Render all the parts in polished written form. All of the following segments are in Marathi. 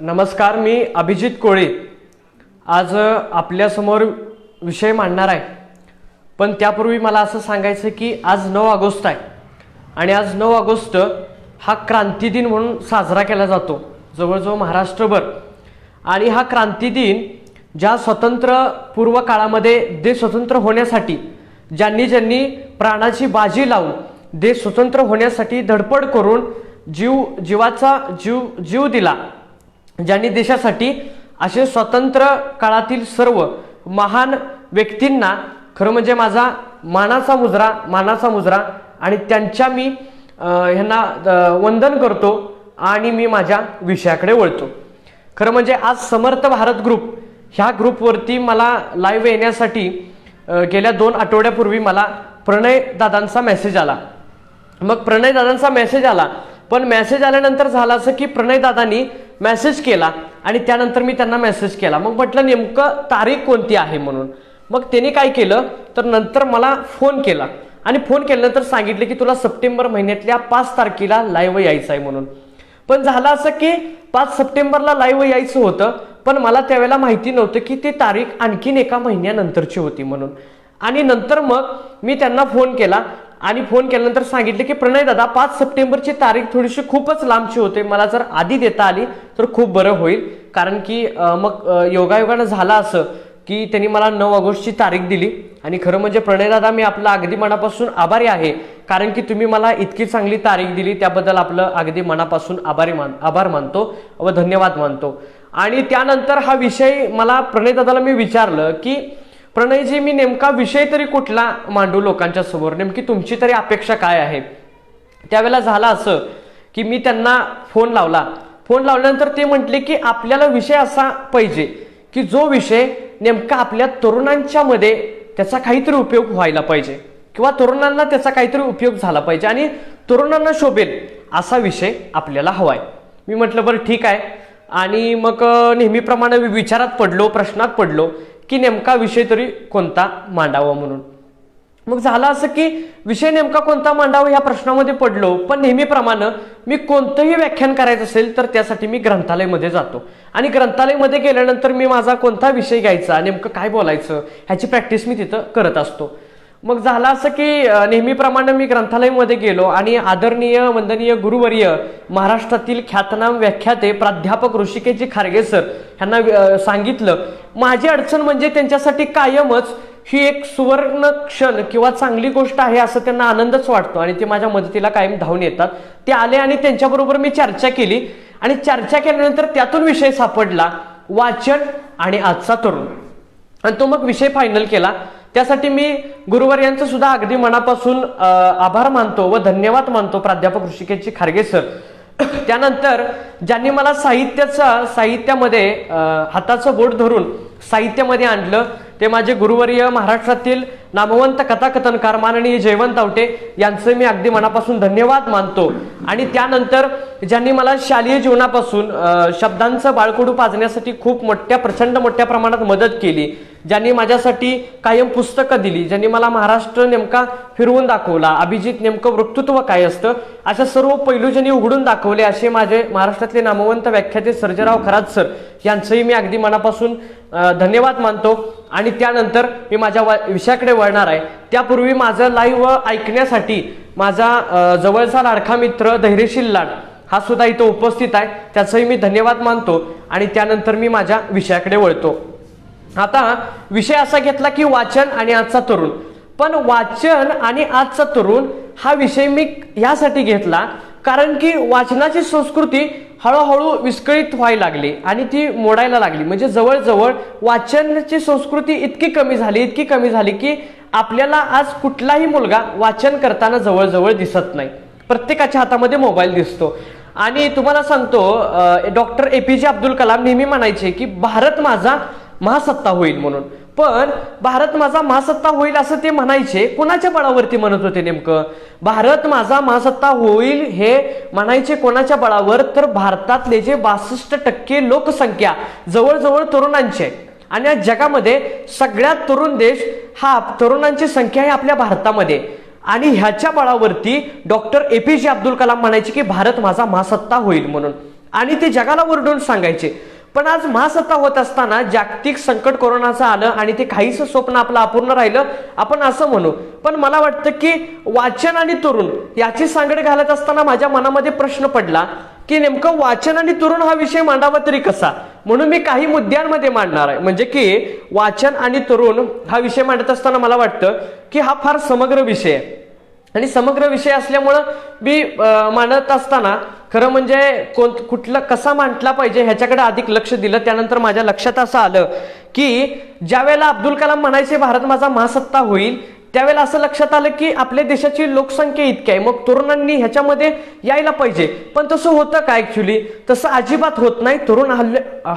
नमस्कार, मी अभिजित कोळे आज आपल्यासमोर विषय मांडणार आहे। पण त्यापूर्वी मला असं सांगायचं की आज 9 ऑगस्ट आहे आणि आज 9 ऑगस्ट हा क्रांती दिन म्हणून साजरा केला जातो जवळजवळ महाराष्ट्रभर। आणि हा क्रांती दिन ज्या स्वतंत्र पूर्व काळामध्ये देश स्वतंत्र होण्यासाठी ज्यांनी प्राणाची बाजी लावून देश स्वतंत्र होण्यासाठी धडपड करून जीव दिला, ज्यांनी देशासाठी, असे स्वतंत्र काळातील सर्व महान व्यक्तींना खरं म्हणजे माझा मानाचा मुजरा आणि त्यांच्या मी ह्यांना वंदन करतो आणि मी माझ्या विषयाकडे वळतो। खरं म्हणजे आज समर्थ भारत ग्रुप ह्या ग्रुपवरती मला लाईव्ह येण्यासाठी गेल्या 2 आठवड्यापूर्वी मला प्रणय दादांचा मेसेज आला। मग प्रणय दादांचा मेसेज आला, पण मेसेज आल्यानंतर झालं असं की प्रणय दादांनी मेसेज केला आणि त्यानंतर मी त्यांना मेसेज केला। मग म्हटलं नेमकं तारीख कोणती आहे म्हणून। मग त्यांनी काय केलं तर नंतर मला फोन केला आणि फोन केल्यानंतर सांगितले की तुला सप्टेंबर महिन्यातल्या 5 तारखेला लाईव्ह यायचं आहे म्हणून। पण झालं असं की 5 सप्टेंबरला लाईव्ह यायचं होतं, पण मला त्यावेळेला माहिती नव्हतं की ती तारीख आणखीन एका महिन्यानंतरची होती म्हणून। आणि नंतर मग मी त्यांना फोन केला आणि फोन केल्यानंतर सांगितले की प्रणय दादा 5 सप्टेंबरची तारीख थोडीशी खूपच लांबची होते, मला जर आधी देता आली तर खूप बरं होईल। कारण की मग योगायोगानं झालं असं की त्यांनी मला 9 ऑगस्टची तारीख दिली। आणि खरं म्हणजे प्रणय दादा मी आपला अगदी मनापासून आभारी आहे, कारण की तुम्ही मला इतकी चांगली तारीख दिली त्याबद्दल आपलं अगदी मनापासून आभार मानतो व धन्यवाद मानतो। आणि त्यानंतर हा विषय मला प्रणय दादाला मी विचारलं की प्रणयजी मी नेमका विषय तरी कुठला मांडू लोकांच्या समोर, नेमकी तुमची तरी अपेक्षा काय आहे। त्यावेळेला झालं असं की मी त्यांना फोन लावल्यानंतर ते म्हटले की आपल्याला विषय असा पाहिजे की जो विषय नेमका आपल्या तरुणांच्या मध्ये त्याचा काहीतरी उपयोग व्हायला पाहिजे किंवा तरुणांना त्याचा काहीतरी उपयोग झाला पाहिजे आणि तरुणांना शोभेल असा विषय आपल्याला हवाय। मी म्हटलं बरं ठीक आहे। आणि मग नेहमीप्रमाणे विचारात पडलो, प्रश्नात पडलो की नेमका विषय तरी कोणता मांडावा म्हणून। मग झालं असं की विषय नेमका कोणता मांडावा ह्या प्रश्नामध्ये पडलो, पण नेहमीप्रमाणे मी कोणतंही व्याख्यान करायचं असेल तर त्यासाठी मी ग्रंथालयामध्ये जातो आणि ग्रंथालयामध्ये गेल्यानंतर मी माझा कोणता विषय घ्यायचा, नेमकं काय बोलायचं ह्याची प्रॅक्टिस मी तिथं करत असतो। मग झालं असं की नेहमीप्रमाणे मी ग्रंथालयामध्ये गेलो आणि आदरणीय वंदनीय गुरुवर्य महाराष्ट्रातील ख्यातनाम व्याख्याते प्राध्यापक ऋषिकेशजी खारगे सर यांना सांगितलं। माझी अडचण म्हणजे त्यांच्यासाठी कायमच ही एक सुवर्ण क्षण किंवा चांगली गोष्ट आहे असं त्यांना आनंदच वाटतो आणि ते माझ्या मदतीला कायम धावून येतात। ते आले आणि त्यांच्याबरोबर मी चर्चा केली आणि चर्चा केल्यानंतर त्यातून विषय सापडला वाचन आणि आजचा तरुण, आणि तो मग विषय फायनल केला। त्यासाठी मी गुरुवर्यांचं सुद्धा अगदी मनापासून आभार मानतो व धन्यवाद मानतो प्राध्यापक ऋषिकेशजी खारगे सर। त्यानंतर ज्यांनी मला साहित्यामध्ये हाताचं बोट धरून साहित्यामध्ये आणलं ते माझे गुरुवर्य महाराष्ट्रातील नामवंत कथाकथनकार माननीय जयवंत आवटे यांचं मी अगदी मनापासून धन्यवाद मानतो। आणि त्यानंतर ज्यांनी मला शालेय जीवनापासून शब्दांचं बाळकडू पाजण्यासाठी खूप प्रचंड मोठ्या प्रमाणात मदत केली, ज्यांनी माझ्यासाठी कायम पुस्तकं दिली, ज्यांनी मला महाराष्ट्र नेमका फिरवून दाखवला, अभिजित नेमकं वक्तृत्व काय असतं अशा सर्व पैलू ज्यांनी उघडून दाखवले असे माझे महाराष्ट्रातले नामवंत व्याख्याते सर्जेराव खरात सर यांचंही मी अगदी मनापासून धन्यवाद मानतो। आणि त्यानंतर मी माझ्या विषयाकडे वळणार आहे त्यापूर्वी माझं लाईव्ह ऐकण्यासाठी माझा जवळचा लाडका मित्र धैर्यशील लाड हा सुद्धा इथं उपस्थित आहे, त्याचंही मी धन्यवाद मानतो। आणि त्यानंतर मी माझ्या विषयाकडे वळतो। आता विषय असा घेतला की वाचन आणि आजचा तरुण, पण वाचन आणि आजचा तरुण हा विषय मी यासाठी घेतला कारण की वाचनाची संस्कृती हळूहळू विस्कळीत व्हायला लागली आणि ती मोडायला लागली। म्हणजे जवळजवळ वाचनाची संस्कृती इतकी कमी झाली की आपल्याला आज कुठलाही मुलगा वाचन करताना जवळजवळ दिसत नाही, प्रत्येकाच्या हातामध्ये मोबाईल दिसतो। आणि तुम्हाला सांगतो डॉक्टर APJ अब्दुल कलाम नेहमी म्हणायचे की भारत माझा महासत्ता होईल म्हणून, पण भारत माझा महासत्ता होईल असं ते म्हणायचे कोणाच्या बळावरती म्हणत होते नेमकं? भारत माझा महासत्ता होईल हे म्हणायचे कोणाच्या बळावर? तर भारतातले जे 62% लोकसंख्या जवळजवळ तरुणांची आहे आणि या जगामध्ये सगळ्यात तरुण देश हा तरुणांची संख्या आहे आपल्या भारतामध्ये। आणि ह्याच्या बळावरती डॉक्टर APJ अब्दुल कलाम म्हणायचे की भारत माझा महासत्ता होईल म्हणून। आणि ते जगाला ओरडून सांगायचे. पण आज महासत्ता होत असताना जागतिक संकट कोरोनाचं आलं आणि ते काहीच स्वप्न आपलं अपूर्ण राहिलं, आपण असं म्हणू. पण मला वाटतं की वाचन आणि तरुण याची सांगड घालत असताना माझ्या मनामध्ये प्रश्न पडला की नेमकं वाचन आणि तरुण हा विषय मांडावा तरी कसा. म्हणून मी काही मुद्द्यांमध्ये मांडणार आहे. म्हणजे की वाचन आणि तरुण हा विषय मांडत असताना मला वाटतं की हा फार समग्र विषय आहे आणि समग्र विषय असल्यामुळं मी मांडत असताना खरं म्हणजे कुठला कसा मांडला पाहिजे ह्याच्याकडे अधिक लक्ष दिलं. त्यानंतर माझ्या लक्षात असं आलं की ज्या वेळेला अब्दुल कलाम म्हणायचे भारत माझा महासत्ता होईल, त्यावेळेला असं लक्षात आलं की आपल्या देशाची लोकसंख्या इतकी आहे, मग तरुणांनी ह्याच्यामध्ये यायला पाहिजे. पण तसं होतं का ऍक्च्युली? तसं अजिबात होत नाही. तरुण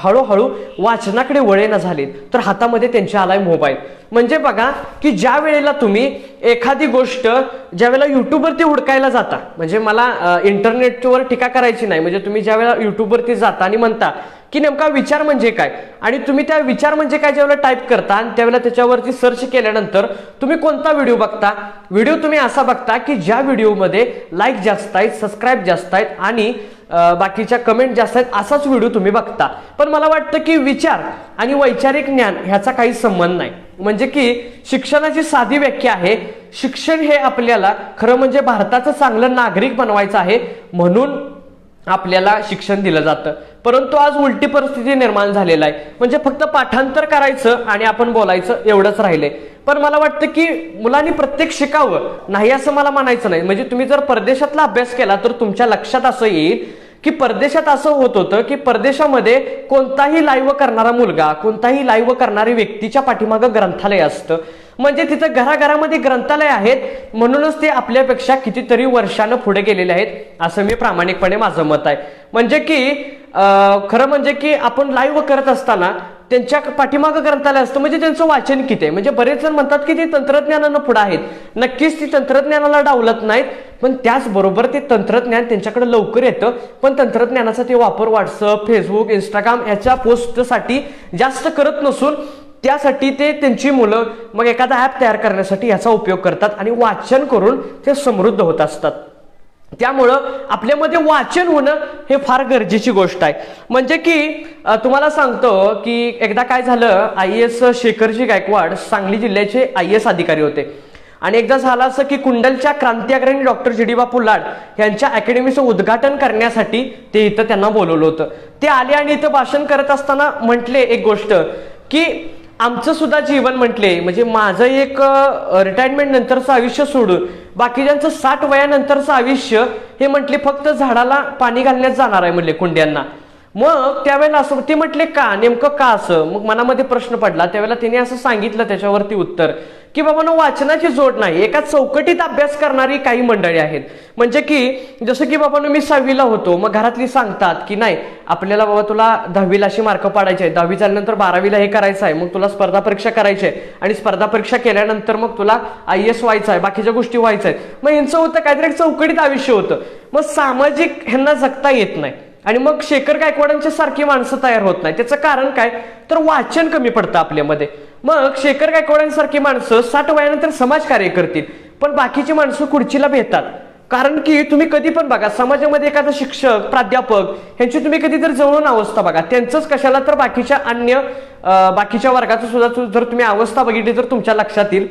हळूहळू वाचनाकडे वळेना झाले, तर हातामध्ये त्यांच्या आलाय मोबाईल. म्हणजे बघा की ज्या वेळेला तुम्ही एखादी गोष्ट ज्या वेळेला युट्यूबवरती हुडकायला जाता, म्हणजे मला इंटरनेटवर टीका करायची नाही, म्हणजे तुम्ही ज्या वेळेला युट्यूबवरती जाता आणि म्हणता की नेमका विचार म्हणजे काय, आणि तुम्ही त्या विचार म्हणजे काय ज्यावेळेला टाईप करता आणि त्यावेळेला त्याच्यावरती सर्च केल्यानंतर तुम्ही कोणता व्हिडिओ बघता, व्हिडिओ तुम्ही असा बघता की ज्या व्हिडिओमध्ये लाईक जास्त आहेत, सबस्क्राईब जास्त आहेत आणि बाकीच्या कमेंट जास्त आहेत, असाच व्हिडिओ तुम्ही बघता. पण मला वाटतं की विचार आणि वैचारिक ज्ञान ह्याचा काही संबंध नाही. म्हणजे की शिक्षणाची साधी व्याख्या आहे, शिक्षण हे आपल्याला खरं म्हणजे भारताचं चांगलं नागरिक बनवायचं आहे म्हणून आपल्याला शिक्षण दिलं जातं. परंतु आज उलटी परिस्थिती निर्माण झालेला आहे. म्हणजे फक्त पाठांतर करायचं आणि आपण बोलायचं एवढंच राहिलंय. पण मला वाटतं की मुलांनी प्रत्येक शिकावं, नाही असं मला म्हणायचं नाही. म्हणजे तुम्ही जर परदेशातला अभ्यास केला तर तुमच्या लक्षात असं येईल की परदेशात असं होत होतं की परदेशामध्ये कोणताही लाईव्ह करणारा मुलगा, कोणताही लाईव्ह करणारी व्यक्तीच्या पाठीमागं ग्रंथालय असतं. म्हणजे तिथं घराघरामध्ये ग्रंथालय आहेत म्हणूनच ते आपल्यापेक्षा कितीतरी वर्षानं पुढे गेलेले आहेत, असं मी प्रामाणिकपणे माझं मत आहे. म्हणजे की खरं म्हणजे की आपण लाईव्ह करत असताना त्यांच्या पाठीमागं ग्रंथालय असतं. म्हणजे त्यांचं वाचन किती आहे. म्हणजे बरेच जण म्हणतात की ते तंत्रज्ञानानं पुढे आहेत. नक्कीच ती तंत्रज्ञानाला डावलत नाहीत, पण त्याचबरोबर ते तंत्रज्ञान त्यांच्याकडे लवकर येतं. पण तंत्रज्ञानाचा ते वापर व्हॉट्सअप, फेसबुक, इंस्टाग्राम याच्या पोस्टसाठी जास्त करत नसून त्यासाठी ते त्यांची मुलं मग एखादा ॲप तयार करण्यासाठी याचा उपयोग करतात आणि वाचन करून ते समृद्ध होत असतात. त्यामुळं आपल्यामध्ये वाचन होणं हे फार गरजेची गोष्ट आहे. म्हणजे की तुम्हाला सांगतो की एकदा काय झालं, IAS शेखरजी गायकवाड सांगली जिल्ह्याचे IAS अधिकारी होते आणि एकदा झालं असं की कुंडलच्या क्रांतिअग्रणी डॉक्टर G.D. बापू लाड यांच्या अकॅडमीचं उद्घाटन करण्यासाठी ते इथं त्यांना बोलवलं होतं. ते आले आणि इथं भाषण करत असताना म्हटले एक गोष्ट की आमचं सुद्धा जीवन म्हटले, म्हणजे माझं एक रिटायरमेंट नंतरचं आयुष्य सोडून बाकीच्यांचं 60 वयानंतरचं आयुष्य हे म्हटले फक्त झाडाला पाणी घालण्यात जाणार आहे म्हणले, कुंड्यांना. मग त्यावेळेला असं ते म्हटले का, नेमकं का असं. मग मनामध्ये प्रश्न पडला. त्यावेळेला त्यांनी असं सांगितलं त्याच्यावरती उत्तर की बाबा वाचनाची जोड नाही, एका चौकटीत अभ्यास करणारी काही मंडळी आहेत. म्हणजे की जसं की बाबा मी 6वीला होतो, मग घरातली सांगतात की नाही आपल्याला बाबा तुला 10वीला अशी मार्क पाडायचे आहे, 10वी झाल्यानंतर 12वीला हे करायचं आहे, मग तुला स्पर्धा परीक्षा करायची आहे आणि स्पर्धा परीक्षा केल्यानंतर मग तुला IAS व्हायचं आहे, बाकीच्या गोष्टी व्हायच्या आहेत. मग यांचं होतं काहीतरी एक चौकटीत आयुष्य होतं. मग सामाजिक ह्यांना जगता येत नाही आणि मग शेखर गायकवाडांच्या सारखी माणसं तयार होत नाही. त्याचं कारण काय, तर वाचन कमी पडतं आपल्यामध्ये. मग शेखर गायकवाडांसारखी माणसं 60 वयानंतर समाजकार्य करतील, पण बाकीची माणसं खुर्चीला भेटतात. कारण की तुम्ही कधी पण बघा समाजामध्ये एखादा शिक्षक, प्राध्यापक ह्यांची तुम्ही कधी तर जवळून अवस्था बघा, त्यांचंच कशाला तर बाकीच्या बाकीच्या वर्गाचं सुद्धा जर तुम्ही अवस्था बघितली तर तुमच्या लक्षात येईल.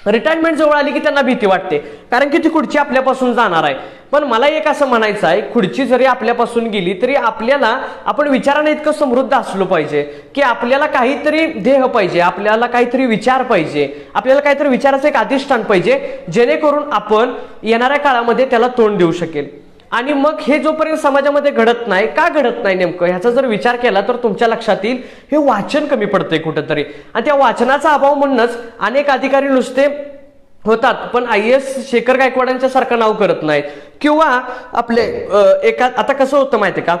रिटायरमेंट जवळ आली की त्यांना भीती वाटते, कारण की ती खुर्ची आपल्यापासून जाणार आहे. पण मला एक असं म्हणायचं आहे, खुर्ची जरी आपल्यापासून गेली तरी आपल्याला आपण विचाराने इतकं समृद्ध असलो पाहिजे की आपल्याला काहीतरी ध्येय पाहिजे, आपल्याला काहीतरी विचार पाहिजे, आपल्याला काहीतरी विचाराचं एक अधिष्ठान पाहिजे, जेणेकरून आपण येणाऱ्या काळामध्ये त्याला तोंड देऊ शकेल. आणि मग हे जोपर्यंत समाजामध्ये घडत नाही, का घडत नाही नेमकं ह्याचा जर विचार केला तर तुमच्या लक्षात येईल हे वाचन कमी पडतंय कुठंतरी. आणि त्या वाचनाचा अभाव म्हणूनच अनेक अधिकारी नुसते होतात पण IAS शेखर गायकवाडांच्या सारखं नाव करत नाहीत. किंवा आपले आता कसं होतं माहितीये का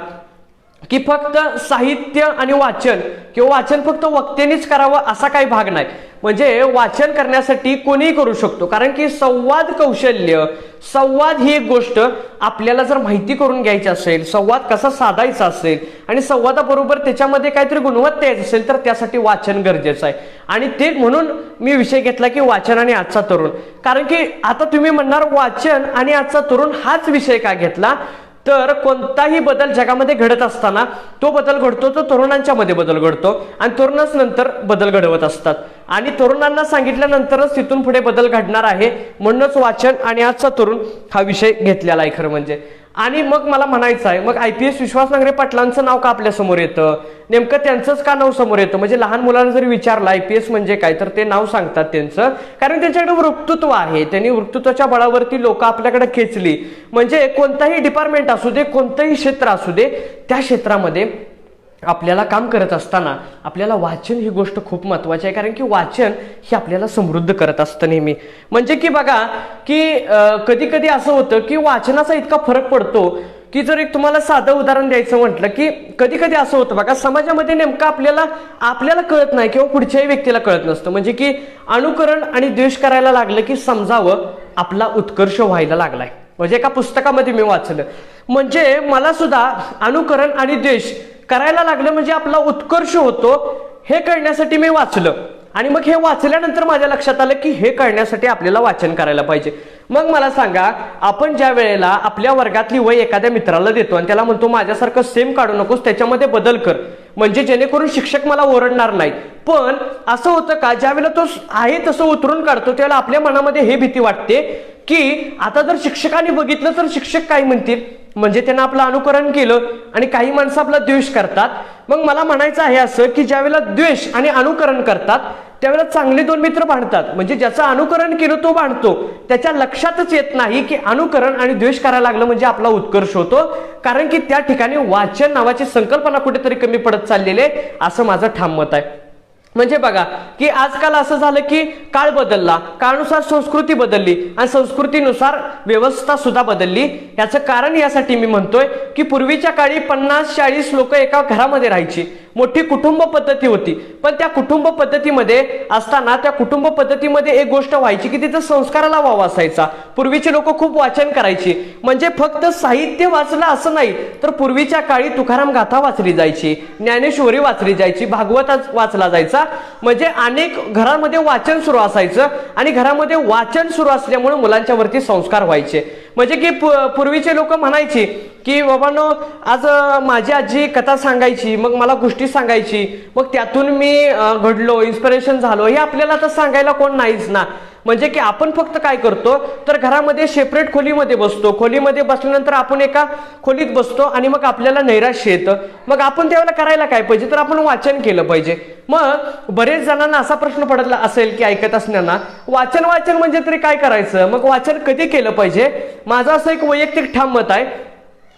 की फक्त साहित्य आणि वाचन किंवा वाचन फक्त वक्त्यांनीच करावं असा काही भाग नाही. म्हणजे वाचन करण्यासाठी कोणीही करू शकतो, कारण की संवाद कौशल्य, संवाद ही एक गोष्ट आपल्याला जर माहिती करून घ्यायची असेल, संवाद कसा साधायचा असेल आणि संवादाबरोबर त्याच्यामध्ये काहीतरी गुणवत्ता यायचं असेल तर त्यासाठी वाचन गरजेचं आहे. आणि ते म्हणून मी विषय घेतला की वाचन आणि आजचा तरुण. कारण की आता तुम्ही म्हणणार वाचन आणि आजचा तरुण हाच विषय का घेतला, तर कोणताही बदल जगामध्ये घडत असताना तो बदल घडतो तो तरुणांच्या मध्ये बदल घडतो आणि तरुणच नंतर बदल घडवत असतात आणि तरुणांना सांगितल्यानंतरच तिथून पुढे बदल घडणार आहे. म्हणूनच वाचन आणि आजचा तरुण हा विषय घेतलेला आहे खरं म्हणजे. आणि मग मला म्हणायचं आहे, मग IPS विश्वास नांगरे पाटलांचं नाव का आपल्या समोर येतं, नेमकं त्यांचंच का नाव समोर येतं. म्हणजे लहान मुलांना जरी विचारलं IPS म्हणजे काय तर ते नाव सांगतात त्यांचं, कारण त्यांच्याकडे वक्तृत्व आहे. त्यांनी वक्तृत्वाच्या बळावरती लोक आपल्याकडे खेचली. म्हणजे कोणताही डिपार्टमेंट असू दे, कोणतंही क्षेत्र असू दे, त्या क्षेत्रामध्ये आपल्याला काम करत असताना आपल्याला वाचन ही गोष्ट खूप महत्वाची आहे. कारण की वाचन हे आपल्याला समृद्ध करत असतं नेहमी. म्हणजे की बघा की कधी कधी असं होतं की वाचनाचा इतका फरक पडतो की जर एक तुम्हाला साधं उदाहरण द्यायचं म्हटलं की कधी कधी असं होतं बघा, समाजामध्ये नेमकं आपल्याला कळत नाही किंवा पुढच्याही व्यक्तीला कळत नसतं. म्हणजे की अनुकरण आणि द्वेष करायला लागलं की समजावं आपला उत्कर्ष व्हायला लागलाय. म्हणजे एका पुस्तकामध्ये मी वाचलं, म्हणजे मला सुद्धा अनुकरण आणि द्वेष करायला लागलं म्हणजे आपला उत्कर्ष होतो हे कळण्यासाठी मी वाचलं. आणि मग हे वाचल्यानंतर माझ्या लक्षात आलं की हे कळण्यासाठी आपल्याला वाचन करायला पाहिजे. मग मला सांगा, आपण ज्या वेळेला आपल्या वर्गातली वही एखाद्या मित्राला देतो आणि त्याला म्हणतो माझ्यासारखं सेम काढू नकोस, त्याच्यामध्ये बदल कर, म्हणजे जेणेकरून शिक्षक मला ओरडणार नाही. पण असं होतं का, ज्या वेळेला तो आहे तसं उतरून काढतो त्यावेळेला आपल्या मनामध्ये हे भीती वाटते की आता जर शिक्षकांनी बघितलं तर शिक्षक काय म्हणतील, म्हणजे त्यांना आपलं अनुकरण केलं. आणि काही माणसं आपला द्वेष करतात. मग मला म्हणायचं आहे असं की ज्या वेळेला द्वेष आणि अनुकरण करतात त्यावेळेला चांगले दोन मित्र भांडतात. म्हणजे ज्याचं अनुकरण केलं तो भांडतो, त्याच्या लक्षातच येत नाही की अनुकरण आणि द्वेष करायला लागलं म्हणजे आपला उत्कर्ष होतो. कारण की त्या ठिकाणी वाचन नावाची संकल्पना कुठेतरी कमी पडत चाललेली आहे, असं माझं ठाम मत आहे. म्हणजे बघा की आजकाल असं झालं की काळ बदलला, काळानुसार संस्कृती बदलली आणि संस्कृतीनुसार व्यवस्था सुद्धा बदलली. याचं कारण यासाठी मी म्हणतोय की पूर्वीच्या काळी 50-40 लोक एका घरामध्ये राहायची, मोठी कुटुंब पद्धती होती. पण त्या कुटुंब पद्धतीमध्ये असताना त्या कुटुंब पद्धतीमध्ये एक गोष्ट व्हायची की तिथं संस्काराला वाव असायचा. पूर्वीचे लोक खूप वाचन करायची. म्हणजे फक्त साहित्य वाचलं असं नाही, तर पूर्वीच्या काळी तुकाराम गाथा वाचली जायची, ज्ञानेश्वरी वाचली जायची, भागवत वाचला जायचा. म्हणजे अनेक घरामध्ये वाचन सुरू असायचं आणि घरामध्ये वाचन सुरू असल्यामुळे मुलांच्या वरती संस्कार व्हायचे. म्हणजे की पूर्वीचे लोक म्हणायची की बाबांनो आज माझी आजी कथा सांगायची, मग मला गोष्टी सांगायची, मग त्यातून मी घडलो, इन्स्पिरेशन झालो. हे आपल्याला तर सांगायला कोण नाहीच ना. म्हणजे की आपण फक्त काय करतो तर घरामध्ये सेपरेट खोलीमध्ये बसतो, खोलीमध्ये बसल्यानंतर आपण एका खोलीत बसतो आणि मग आपल्याला नैराश्य येतं. मग आपण त्यावेळेला करायला काय पाहिजे तर आपण वाचन केलं पाहिजे. मग बरेच जणांना असा प्रश्न पडला असेल की ऐकत असताना वाचन म्हणजे तरी काय करायचं, मग वाचन कधी केलं पाहिजे. माझं असं एक वैयक्तिक ठाम मत आहे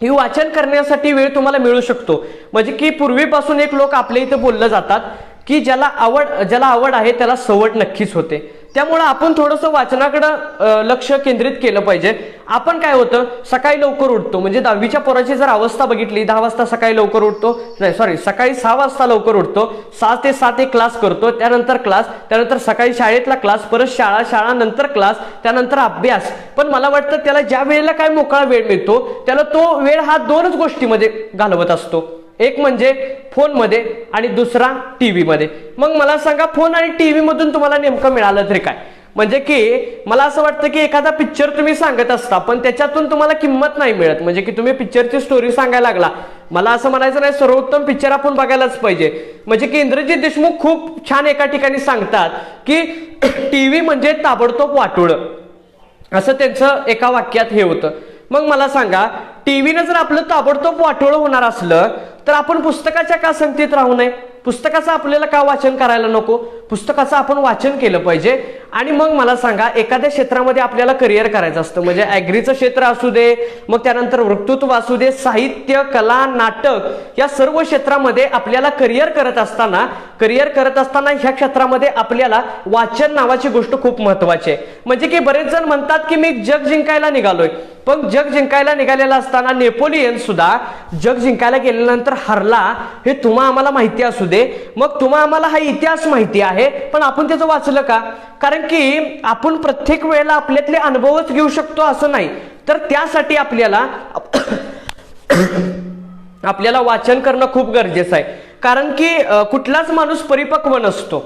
ही वाचन करण्यासाठी वेळ तुम्हाला मिळू शकतो. म्हणजे की पूर्वीपासून एक लोक आपल्या इथं बोललं जातात की ज्याला आवड आहे त्याला सवड नक्कीच होते. त्यामुळे आपण थोडंसं वाचनाकडे लक्ष केंद्रित केलं पाहिजे. आपण काय होतं सकाळी लवकर उठतो, म्हणजे 10वीच्या पोराची जर अवस्था बघितली 10 वाजता सकाळी लवकर उठतो, सकाळी 6 वाजता लवकर उठतो, 6 ते 7 एक क्लास करतो, त्यानंतर क्लास, त्यानंतर सकाळी शाळेतला क्लास, परत शाळा नंतर क्लास, त्यानंतर अभ्यास. पण मला वाटतं त्याला ज्या वेळेला काय मोकळा वेळ मिळतो त्याला तो वेळ हा 2च गोष्टीमध्ये घालवत असतो, एक म्हणजे फोनमध्ये आणि दुसरा टीव्ही मध्ये. मग मला सांगा फोन आणि टीव्ही मधून तुम्हाला नेमकं मिळालं तरी काय. म्हणजे की मला असं वाटतं की एखादा पिक्चर तुम्ही सांगत असता पण त्याच्यातून तुम्हाला किंमत नाही मिळत. म्हणजे की तुम्ही पिक्चरची स्टोरी सांगायला लागला, मला असं म्हणायचं नाही सर्वोत्तम पिक्चर आपण बघायलाच पाहिजे. म्हणजे की इंद्रजित देशमुख खूप छान एका ठिकाणी सांगतात की टीव्ही म्हणजे ताबडतोब वाटोळं, असं त्यांचं एका वाक्यात हे होतं. मग मला सांगा टीव्हीनं जर आपलं ताबडतोब वाटोळं होणार असलं तर आपण पुस्तकाच्या का संगतीत राहू नये, पुस्तकाचं आपल्याला का वाचन करायला नको, पुस्तकाचं आपण वाचन केलं पाहिजे. आणि मग मला सांगा एखाद्या क्षेत्रामध्ये आपल्याला करिअर करायचं असतं, म्हणजे ॲग्रीचं क्षेत्र असू दे, मग त्यानंतर वक्तृत्व असू दे, साहित्य, कला, नाटक या सर्व क्षेत्रामध्ये आपल्याला करिअर करत असताना ह्या क्षेत्रामध्ये आपल्याला वाचन नावाची गोष्ट खूप महत्वाची आहे. म्हणजे की बरेच जण म्हणतात की मी जग जिंकायला निघालोय, पण जग जिंकायला निघालेला असताना नेपोलियन सुद्धा जग जिंकायला गेल्यानंतर हरला, हे तुम्हा आम्हाला माहिती असू दे. मग तुम्हा आम्हाला हा इतिहास माहिती आहे, पण आपण त्याचं वाचलं का. कारण की आपण प्रत्येक वेळेला आपल्यातले अनुभवच घेऊ शकतो असं नाही, तर त्यासाठी आपल्याला वाचन करणं खूप गरजेचं आहे. कारण की कुठलाच माणूस परिपक्व नसतो,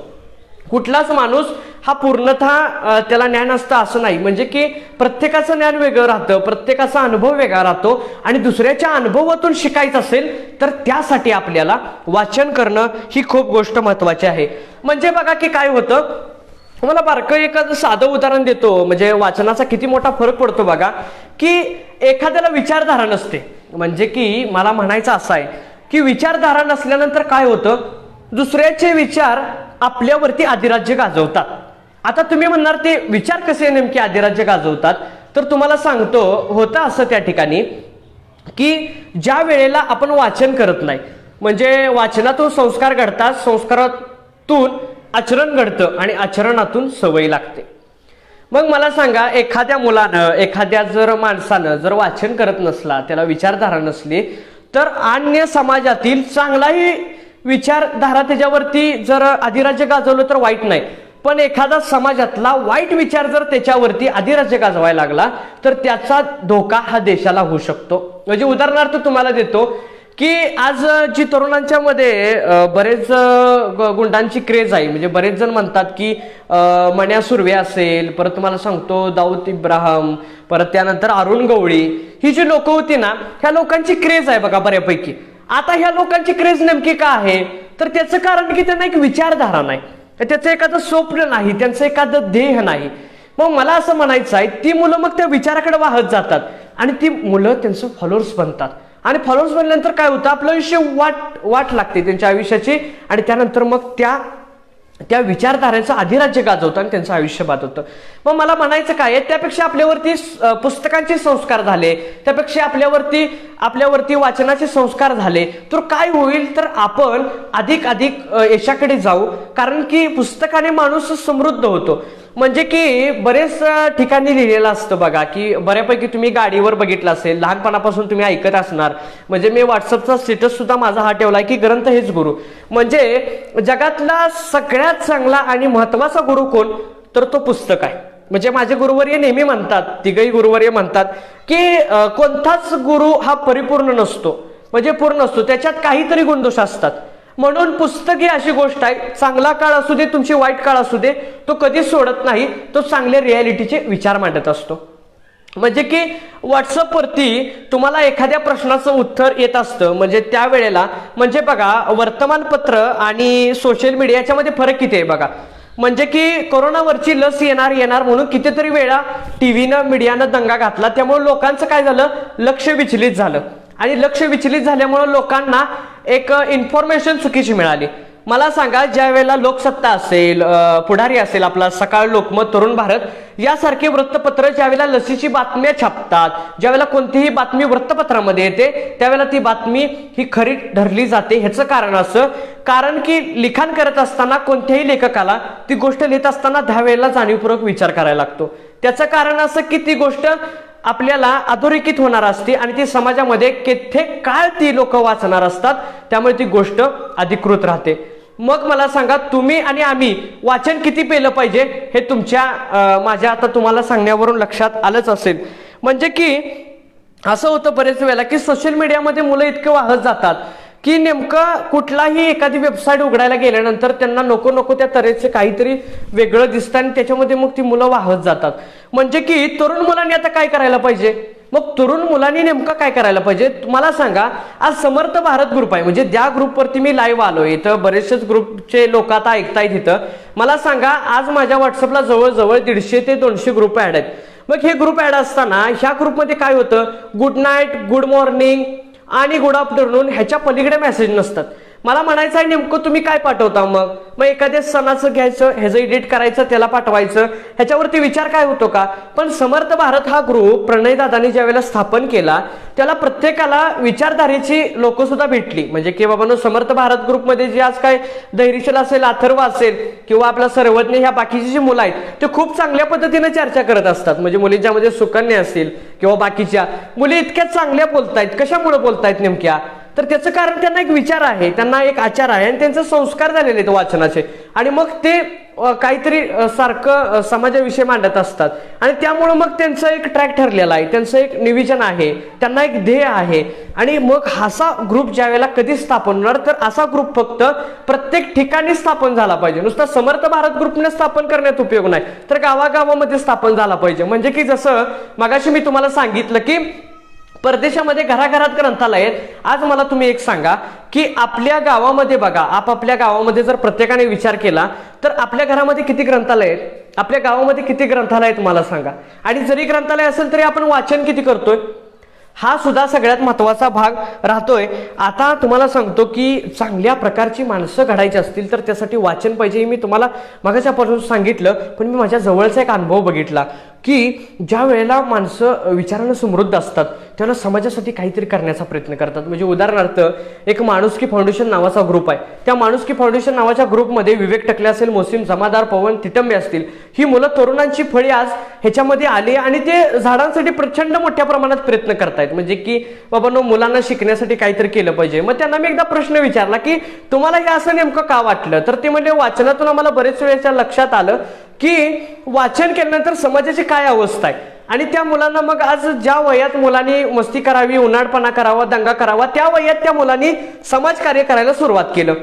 कुठलाच माणूस हा पूर्णतः त्याला ज्ञान असतं असं नाही. म्हणजे की प्रत्येकाचं ज्ञान वेगळं राहतं, प्रत्येकाचा अनुभव वेगळा राहतो आणि दुसऱ्याच्या अनुभवातून शिकायचं असेल तर त्यासाठी आपल्याला वाचन करणं ही खूप गोष्ट महत्वाची आहे. म्हणजे बघा की काय होतं, मला बारकं एखादं साधं उदाहरण देतो, म्हणजे वाचनाचा किती मोठा फरक पडतो बघा. की एखाद्याला विचारधारा नसते, म्हणजे की मला म्हणायचं असं आहे की विचारधारा नसल्यानंतर काय होतं, दुसऱ्याचे विचार आपल्यावरती अधिराज्य गाजवतात. आता तुम्ही म्हणणार ते विचार कसे नेमके अधिराज्य गाजवतात, तर तुम्हाला सांगतो होतं असं त्या ठिकाणी की ज्या वेळेला आपण वाचन करत नाही, म्हणजे वाचनातून संस्कार घडतात, संस्कारातून आचरण घडतं आणि आचरणातून सवय लागते. मग मला सांगा, एखाद्या मुलानं, एखाद्या जर माणसानं जर वाचन करत नसला, त्याला विचारधारा नसली, तर अन्य समाजातील चांगलाही विचारधारा त्याच्यावरती जर अधिराज्य गाजवलं तर वाईट नाही, पण एखादा समाजातला वाईट विचार जर त्याच्यावरती अधिराज्य गाजवायला लागला तर त्याचा धोका हा देशाला होऊ शकतो. म्हणजे उदाहरणार्थ तुम्हाला देतो की आज जी तरुणांच्या मध्ये बरेच गुंडांची क्रेज आहे. म्हणजे बरेच जण म्हणतात की मन्या सुर्वे असेल, परत तुम्हाला सांगतो दाऊद इब्राहिम, परत त्यानंतर अरुण गवळी, ही जी लोक होती ना, ह्या लोकांची क्रेज आहे बघा बऱ्यापैकी. आता ह्या लोकांची क्रेज नेमकी का आहे, तर त्याचं कारण की त्यांना एक विचारधारा नाही, त्याचं एखादं स्वप्न नाही, त्यांचं एखादं ध्येय नाही. मग मला असं म्हणायचं आहे, ती मुलं मग त्या विचाराकडे वाहत जातात आणि ती मुलं त्यांचं फॉलोअर्स बनतात आणि फॉलोअर्स बनल्यानंतर काय होतं, आपलं आयुष्य वाट लागते त्यांच्या आयुष्याची आणि त्यानंतर मग त्या विचारधारेचं अधिराज्य गाजवतं आणि त्यांचं आयुष्य बाद होतं. मग मला म्हणायचं काय आहे, त्यापेक्षा आपल्यावरती पुस्तकांचे संस्कार झाले, त्यापेक्षा आपल्यावरती वाचनाचे संस्कार झाले तर काय होईल, तर आपण अधिक यशाकडे जाऊ. कारण की पुस्तकाने माणूस समृद्ध होतो. म्हणजे की बरेच ठिकाणी लिहिलेलं असतं बघा, की बऱ्यापैकी तुम्ही गाडीवर बघितलं असेल, लहानपणापासून तुम्ही ऐकत असणार. म्हणजे मी व्हॉट्सअपचा स्टेटस सुद्धा माझा हा ठेवलाय की ग्रंथ हेच गुरु. म्हणजे जगातला सगळ्यात चांगला आणि महत्वाचा गुरु कोण, तर तो पुस्तक आहे. म्हणजे माझे गुरुवर्य नेहमी म्हणतात, तिघही गुरुवर्य म्हणतात की कोणताच गुरु हा परिपूर्ण नसतो, म्हणजे पूर्ण असतो, त्याच्यात काहीतरी गुणदोष असतात. म्हणून पुस्तक ही अशी गोष्ट आहे, चांगला काळ असू दे, तुमची वाईट काळ असू दे, तो कधीच सोडत नाही, तो चांगल्या रियालिटीचे विचार मांडत असतो. म्हणजे की व्हॉट्सअपवरती तुम्हाला एखाद्या प्रश्नाचं उत्तर येत असतं, म्हणजे त्यावेळेला म्हणजे बघा वर्तमानपत्र आणि सोशल मीडिया याच्यामध्ये फरक किती आहे बघा. म्हणजे की कोरोनावरची लस येणार म्हणून कितीतरी वेळा टीव्हीनं मीडियानं दंगा घातला, त्यामुळे लोकांचं काय झालं, लक्ष विचलित झालं आणि लक्ष विचलित झाल्यामुळे लोकांना एक इन्फॉर्मेशन चुकीची मिळाली. मला सांगा, ज्या वेळेला लोकसत्ता असेल, पुढारी असेल, आपला सकाळ, लोकमत, तरुण भारत यासारखे वृत्तपत्र ज्यावेळेला लसीची बातम्या छापतात, ज्यावेळेला कोणतीही बातमी वृत्तपत्रामध्ये येते त्यावेळेला ती बातमी ही खरी ठरली जाते. ह्याचं कारण असं, कारण की लिखाण करत असताना कोणत्याही लेखकाला ती गोष्ट लिहित असताना 10 वेळेला जाणीवपूर्वक विचार करायला लागतो. त्याचं कारण असं की ती गोष्ट आपल्याला अधोरेखित होणार असते आणि ती समाजामध्ये कित्येक काळ ती लोक वाचणार असतात, त्यामुळे ती गोष्ट अधिकृत राहते. मग मला सांगा, तुम्ही आणि आम्ही वाचन किती पेलं पाहिजे हे तुमच्या माझ्या आता तुम्हाला सांगण्यावरून लक्षात आलंच असेल. म्हणजे की असं होतं बरेच वेळेला की सोशल मीडियामध्ये मुलं इतके वाहत जातात की नेमकं कुठलाही एखादी वेबसाईट उघडायला गेल्यानंतर त्यांना नको त्या तऱ्हेचे काहीतरी वेगळं दिसतं आणि त्याच्यामध्ये मग ती मुलं वाहत जातात. म्हणजे की तरुण मुलांनी आता काय करायला पाहिजे, मग तरुण मुलांनी नेमकं काय करायला पाहिजे मला सांगा. आज समर्थ भारत ग्रुप आहे, म्हणजे त्या ग्रुपवरती मी लाईव्ह आलोय, इथं बरेचसेच ग्रुपचे लोक आता ऐकतायत इथं. मला सांगा, आज माझ्या व्हॉट्सअपला जवळजवळ 150 ते 200 ग्रुप ऍड आहेत. मग हे ग्रुप ऍड असताना ह्या ग्रुपमध्ये काय होतं, गुड नाईट, गुड मॉर्निंग आणि गुड आफ्टरनून ह्याच्या पलीकडे मेसेज नसतात. मला म्हणायचं आहे नेमकं तुम्ही काय पाठवता, मग एखाद्या सणाचं घ्यायचं, ह्याचं एडिट करायचं, त्याला पाठवायचं, ह्याच्यावरती विचार काय होतो का. पण समर्थ भारत हा ग्रुप प्रणय दादांनी ज्या वेळेला स्थापन केला त्याला प्रत्येकाला विचारधारेची लोक सुद्धा भेटली. म्हणजे की बाबांनो, समर्थ भारत ग्रुपमध्ये जे आज काय धैर्यशील असेल, अथर्व असेल किंवा आपला सर्वज्ञ, ह्या बाकीची जी मुलं आहेत ते खूप चांगल्या पद्धतीने चर्चा करत असतात. म्हणजे मुलींच्यामध्ये सुकन्या असतील किंवा बाकीच्या मुली इतक्या चांगल्या बोलतायत. कशामुळे बोलतायत नेमक्या, तर त्याचं कारण त्यांना एक विचार आहे, त्यांना एक आचार आहे आणि त्यांचे संस्कार झालेले आहेत वाचनाचे, आणि मग ते काहीतरी सारखं समाजाविषयी मांडत असतात आणि त्यामुळे मग त्यांचं एक ट्रॅक ठरलेला आहे, त्यांचं एक निविजन आहे, त्यांना एक ध्येय आहे. आणि मग असा ग्रुप ज्या वेळेला कधी स्थापन होणार, तर असा ग्रुप फक्त प्रत्येक ठिकाणी स्थापन झाला पाहिजे. नुसता समर्थ भारत ग्रुपने स्थापन करण्यात उपयोग नाही, तर गावागावामध्ये स्थापन झाला पाहिजे. म्हणजे की जसं मगाशी मी तुम्हाला सांगितलं की परदेशामध्ये घराघरात ग्रंथालय आहेत. आज मला तुम्ही एक सांगा की आपल्या गावामध्ये बघा, आपापल्या गावामध्ये जर प्रत्येकाने विचार केला तर आपल्या घरामध्ये किती ग्रंथालय आहेत, आपल्या गावामध्ये किती ग्रंथालय आहेत मला सांगा. आणि जरी ग्रंथालय असेल तरी आपण वाचन किती करतोय, हा सुद्धा सगळ्यात महत्वाचा भाग राहतोय. आता तुम्हाला सांगतो की चांगल्या प्रकारची माणसं घडायची असतील तर त्यासाठी वाचन पाहिजे. मी तुम्हाला मागाच्यापासून सांगितलं, पण मी माझ्या जवळचा एक अनुभव बघितला की ज्या वेळेला माणसं विचारानं समृद्ध असतात त्यावेळेला समाजासाठी काहीतरी करण्याचा प्रयत्न करतात. म्हणजे उदाहरणार्थ एक माणुसकी फाउंडेशन नावाचा ग्रुप आहे. त्या माणुसकी फाउंडेशन नावाच्या ग्रुपमध्ये विवेक टकले असेल, मोसिम जमादार, पवन तिटंबे असतील, ही मुलं तरुणांची फळी आज ह्याच्यामध्ये आली आणि ते झाडांसाठी प्रचंड मोठ्या प्रमाणात प्रयत्न करतायत. म्हणजे की बाबा मुलांना शिकण्यासाठी काहीतरी केलं पाहिजे. मग त्यांना मी एकदा प्रश्न विचारला की तुम्हाला हे असं नेमकं का वाटलं, तर ते म्हणजे वाचनातून आम्हाला बरेच वेळेच्या लक्षात आलं की वाचन केल्यानंतर समाजाची काय अवस्था आहे. आणि त्या मुलांना मग आज ज्या वयात मुलांनी मस्ती करावी, उन्हाळपणा करावा, दंगा करावा, त्या वयात त्या मुलांनी समाजकार्य करायला सुरुवात केलं.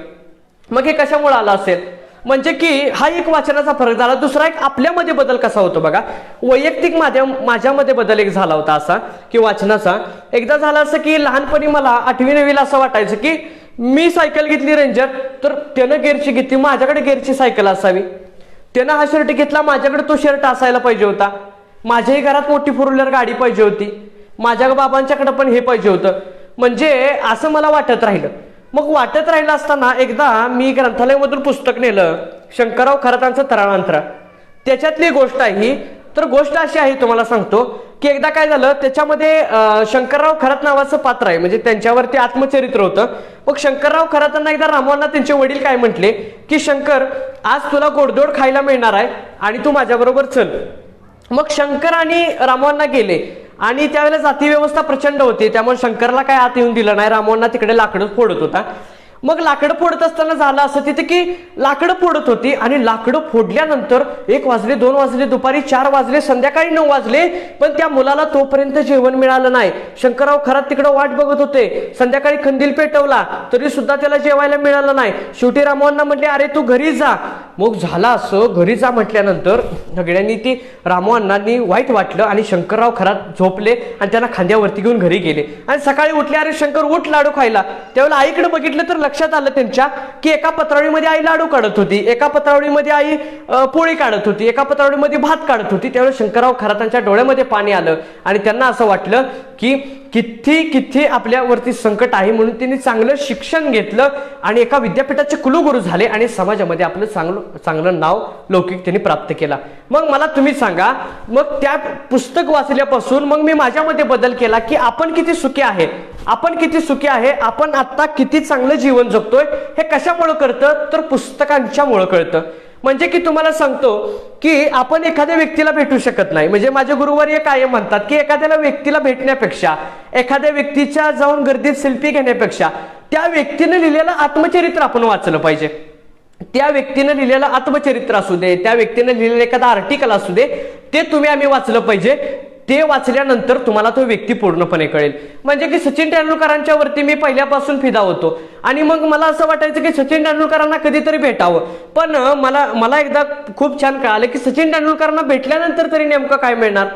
मग हे कशामुळे आलं असेल, म्हणजे की हा एक वाचनाचा फरक झाला. दुसरा एक आपल्यामध्ये बदल कसा होतो बघा, वैयक्तिक माझ्यामध्ये बदल एक झाला होता असा की वाचनाचा. एकदा झाला असं की लहानपणी मला 8वी 9वीला असं वाटायचं की मी सायकल घेतली रेंजर, तर त्यानं गेअरची घेतली, माझ्याकडे गेअरची सायकल असावी. त्यानं हा शर्ट घेतला, माझ्याकडे तो शर्ट असायला पाहिजे होता. माझ्याही घरात मोठी 4 व्हीलर गाडी पाहिजे होती, माझ्या बाबांच्याकडे पण हे पाहिजे होतं. म्हणजे असं मला वाटत राहिलं. मग वाटत राहिलं असताना एकदा मी ग्रंथालयामधून पुस्तक नेलं, शंकरराव खरातांचं तराळांतरा. त्याच्यातली गोष्ट आहे ही. तर गोष्ट अशी आहे, तुम्हाला सांगतो की एकदा काय झालं, त्याच्यामध्ये शंकरराव खरात नावाचं पात्र आहे, म्हणजे त्यांच्यावरती आत्मचरित्र होतं. मग शंकरराव खरातांना एकदा रामोअण्णा त्यांचे वडील काय म्हटले की शंकर, आज तुला गोडधोड खायला मिळणार आहे आणि तू माझ्याबरोबर चल. मग शंकर आणि रामोअण्णा गेले आणि त्यावेळेला जाती व्यवस्था प्रचंड होती, त्यामुळे शंकरला काय आत येऊन दिलं नाही. रामोअण्णा तिकडे लाकडं फोडत होता. मग लाकडं फोडत असताना झालं असं तिथे की लाकडं फोडत होती आणि लाकडं फोडल्यानंतर 1 वाजले, 2 वाजले, दुपारी 4 वाजले, संध्याकाळी 9 वाजले, पण त्या मुलाला तोपर्यंत जेवण मिळालं नाही. शंकरराव खरात तिकडे वाट बघत होते. संध्याकाळी कंदील पेटवला तरी सुद्धा त्याला जेवायला मिळालं नाही. शेवटी रामोअण्णा म्हटले, अरे तू घरी जा. मग झालं असं, घरी जा म्हटल्यानंतर सगळ्यांनी ती रामोअण्णांनी वाईट वाटलं आणि शंकरराव खरात झोपले आणि त्यांना खांद्यावरती घेऊन घरी गेले. आणि सकाळी उठले, अरे शंकर उठ लाडू खायला. त्यावेळेला आईकडे बघितलं तर लक्षात आलं त्यांच्या की एका पत्रावळीमध्ये आई लाडू काढत होती, एका पत्रावळीमध्ये आई पोळी काढत होती, एका पत्रावळीमध्ये भात काढत होती. त्यावेळेस शंकरराव खरातांच्या डोळ्यामध्ये पाणी आलं आणि त्यांना असं वाटलं की किती आपल्यावरती संकट आहे. म्हणून त्यांनी चांगलं शिक्षण घेतलं आणि एका विद्यापीठाचे कुलगुरू झाले आणि समाजामध्ये आपलं चांगलं नाव लौकिक त्यांनी प्राप्त केला. मग मला तुम्ही सांगा, मग त्या पुस्तक वाचल्यापासून मग मी माझ्यामध्ये बदल केला की आपण किती सुखी आहे, आपण किती सुखी आहे, आपण आता किती चांगलं जीवन जगतोय. हे कशामुळे कळतं, तर पुस्तकांच्यामुळे कळतं. म्हणजे की तुम्हाला सांगतो की आपण एखाद्या व्यक्तीला भेटू शकत नाही. म्हणजे माझे गुरुवर्य कायम म्हणतात की एखाद्याला व्यक्तीला भेटण्यापेक्षा, एखाद्या व्यक्तीच्या जाऊन गर्दीत सेल्फी घेण्यापेक्षा त्या व्यक्तीने लिहिलेलं आत्मचरित्र आपण वाचलं पाहिजे. त्या व्यक्तीने लिहिलेलं आत्मचरित्र असू दे, त्या व्यक्तीने लिहिलेलं एखादा आर्टिकल असू दे, ते तुम्ही आम्ही वाचलं पाहिजे. ते वाचल्यानंतर तुम्हाला तो व्यक्ती पूर्णपणे कळेल. म्हणजे की सचिन तेंडुलकरांच्या वरती मी पहिल्यापासून फिदा होतो आणि मग मला असं वाटायचं की सचिन तेंडुलकरांना कधीतरी भेटावं. पण मला एकदा खूप छान कळालं की सचिन तेंडुलकरांना भेटल्यानंतर तरी नेमकं काय मिळणार.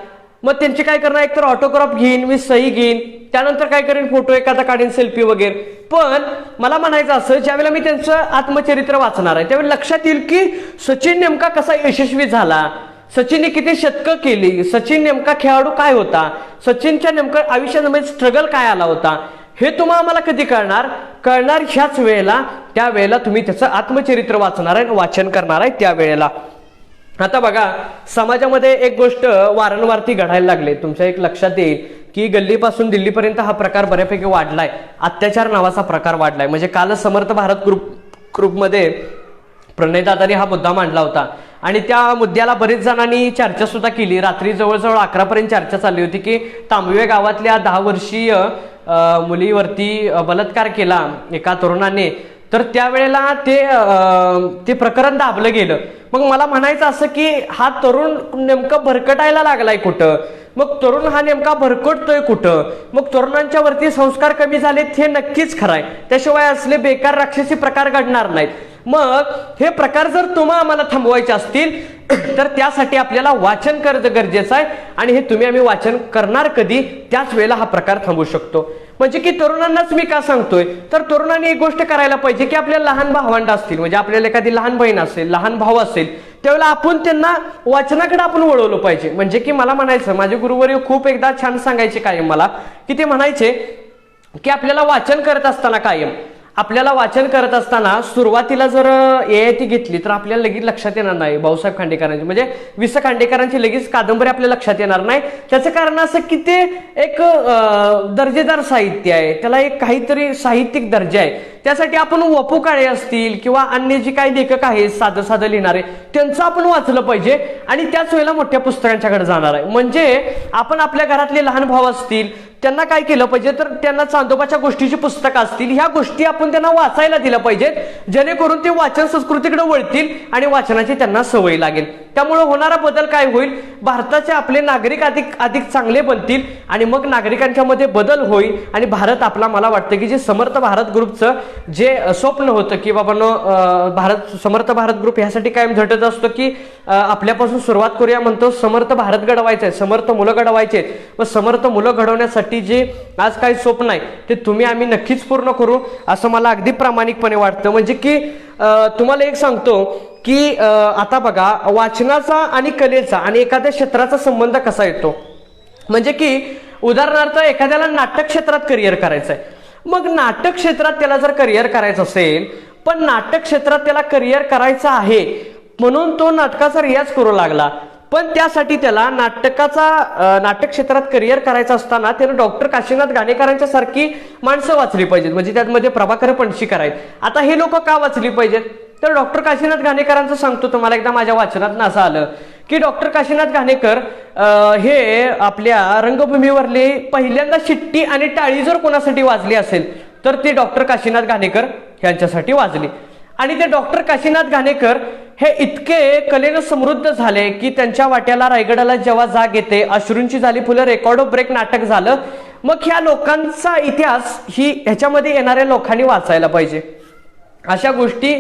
मग त्यांची काय करणार, एकतर ऑटोग्राफ घेईन, मी सही घेईन, त्यानंतर काय करेन, फोटो एखादा काढीन, सेल्फी वगैरे. पण मला म्हणायचं असं, ज्यावेळेला मी त्यांचं आत्मचरित्र वाचणार आहे त्यावेळेला लक्षात येईल की सचिन नेमका कसा यशस्वी झाला, सचिनने किती शतकं केली, सचिन नेमका खेळाडू काय होता, सचिनच्या नेमकं आयुष्यामध्ये स्ट्रगल काय आला होता. हे तुम्हाला मला कधी कळणार ह्याच वेळेला, त्यावेळेला तुम्ही त्याचं आत्मचरित्र वाचणार आहे, वाचन करणार आहे त्यावेळेला. आता बघा, समाजामध्ये एक गोष्ट वारंवार ती घडायला लागली. तुमच्या एक लक्षात येईल की गल्लीपासून दिल्लीपर्यंत हा प्रकार बऱ्यापैकी वाढलाय. अत्याचार नावाचा प्रकार वाढलाय. म्हणजे काल समर्थ भारत ग्रुपमध्ये प्रणयदादांनी हा मुद्दा मांडला होता आणि त्या मुद्द्याला बरेच जणांनी चर्चा सुद्धा केली. रात्री जवळजवळ 11 पर्यंत चर्चा चालली होती की तांबवे गावातल्या 10 वर्षीय मुलीवरती बलात्कार केला एका तरुणाने, तर त्यावेळेला ते प्रकरण दाबलं गेलं. मग मला म्हणायचं असं की हा तरुण नेमकं भरकटायला लागलाय कुठं, मग तरुण हा नेमका भरकटतोय कुठं, मग तरुणांच्या वरती संस्कार कमी झालेत हे नक्कीच खरंय, त्याशिवाय असले बेकार राक्षसी प्रकार घडणार नाहीत. मग हे प्रकार जर आम्हाला थांबवायचे असतील तर त्यासाठी आपल्याला वाचन करणं गरजेचं आहे. आणि हे आम्ही वाचन करणार कधी, त्याच वेळेला हा प्रकार थांबू शकतो. म्हणजे की तरुणांनाच मी का सांगतोय, तर तरुणांनी एक गोष्ट करायला पाहिजे की आपल्या लहान भावंड असतील, म्हणजे आपल्याला एखादी लहान बहीण असेल, लहान भाऊ असेल, त्यावेळेला आपण त्यांना वाचनाकडे आपण वळवलं पाहिजे. म्हणजे की मला म्हणायचं, माझे गुरुवर्य खूप एकदा छान सांगायचे कायम मला, की ते म्हणायचे की आपल्याला वाचन करत असताना सुरुवातीला जर ययाती घेतली तर आपल्याला लगेच लक्षात येणार नाही. भाऊसाहेब खांडेकरांची म्हणजे वि. स. खांडेकरांची लगेच कादंबरी आपल्याला लक्षात येणार नाही. त्याचं कारण असं की ते एक दर्जेदार साहित्य आहे, त्याला एक काहीतरी साहित्यिक दर्जा आहे. त्यासाठी आपण वपू काळे असतील किंवा अन्य जे काही लेखक आहेत साधं साधं लिहिणारे, त्यांचं आपण वाचलं पाहिजे आणि त्याच वेळेला मोठ्या पुस्तकांच्याकडे जाणार आहे. म्हणजे आपण आपल्या घरातले लहान भाऊ असतील त्यांना काय केलं पाहिजे, तर त्यांना चांदोबाच्या गोष्टीची पुस्तकं असतील, ह्या गोष्टी आपण त्यांना वाचायला दिल्या पाहिजेत, जेणेकरून ते वाचन संस्कृतीकडे वळतील आणि वाचनाची त्यांना सवय लागेल. त्यामुळे होणारा बदल काय होईल, भारताचे आपले नागरिक अधिक चांगले बनतील आणि मग नागरिकांच्या मध्ये बदल होईल आणि भारत आपला, मला वाटतं की जे समर्थ भारत ग्रुपचं जे स्वप्न होतं की बाबा समर्थ भारत ग्रुप ह्यासाठी कायम झटत असतो की आपल्यापासून सुरुवात करूया, म्हणतो समर्थ भारत घडवायचं आहे, समर्थ मुलं घडवायचे. व समर्थ मुलं घडवण्यासाठी जे आज काही स्वप्न आहे ते आम्ही नक्कीच पूर्ण करू असं मला अगदी प्रामाणिकपणे वाटतं. म्हणजे की तुम्हाला एक सांगतो की आता बघा, वाचनाचा आणि कलेचा आणि एखाद्या क्षेत्राचा संबंध कसा येतो. म्हणजे की उदाहरणार्थ एखाद्याला नाटक क्षेत्रात करिअर करायचं आहे, मग नाटक क्षेत्रात त्याला जर करिअर करायचं असेल, पण नाटक क्षेत्रात त्याला करिअर करायचं आहे म्हणून तो नाटकाचा रियाज करू लागला, पण त्यासाठी त्याला नाटक क्षेत्रात करिअर करायचं असताना त्यानं डॉक्टर काशीनाथ घाणेकरांच्या सारखी माणसं वाचली पाहिजेत. म्हणजे त्यामध्ये प्रभाकर पणशीकर आहेत. आता हे लोक का वाचली पाहिजेत, तर डॉक्टर काशीनाथ घाणेकरांचं सांगतो तुम्हाला. एकदा माझ्या वाचनात असं आलं की डॉक्टर काशीनाथ घाणेकर हे आपल्या रंगभूमीवरले पहिल्यांदा शिट्टी आणि टाळी जर कोणासाठी वाजली असेल तर ते डॉक्टर काशीनाथ घाणेकर यांच्यासाठी वाजली. आणि ते डॉक्टर काशीनाथ घाणेकर हे इतके कलेनं समृद्ध झाले की त्यांच्या वाट्याला रायगडाला जेव्हा जाग येते, अश्रूंची झाली फुलं रेकॉर्ड ऑफ ब्रेक नाटक झालं. मग ह्या लोकांचा इतिहास ह्याच्यामध्ये येणाऱ्या लोकांनी वाचायला पाहिजे. अशा गोष्टी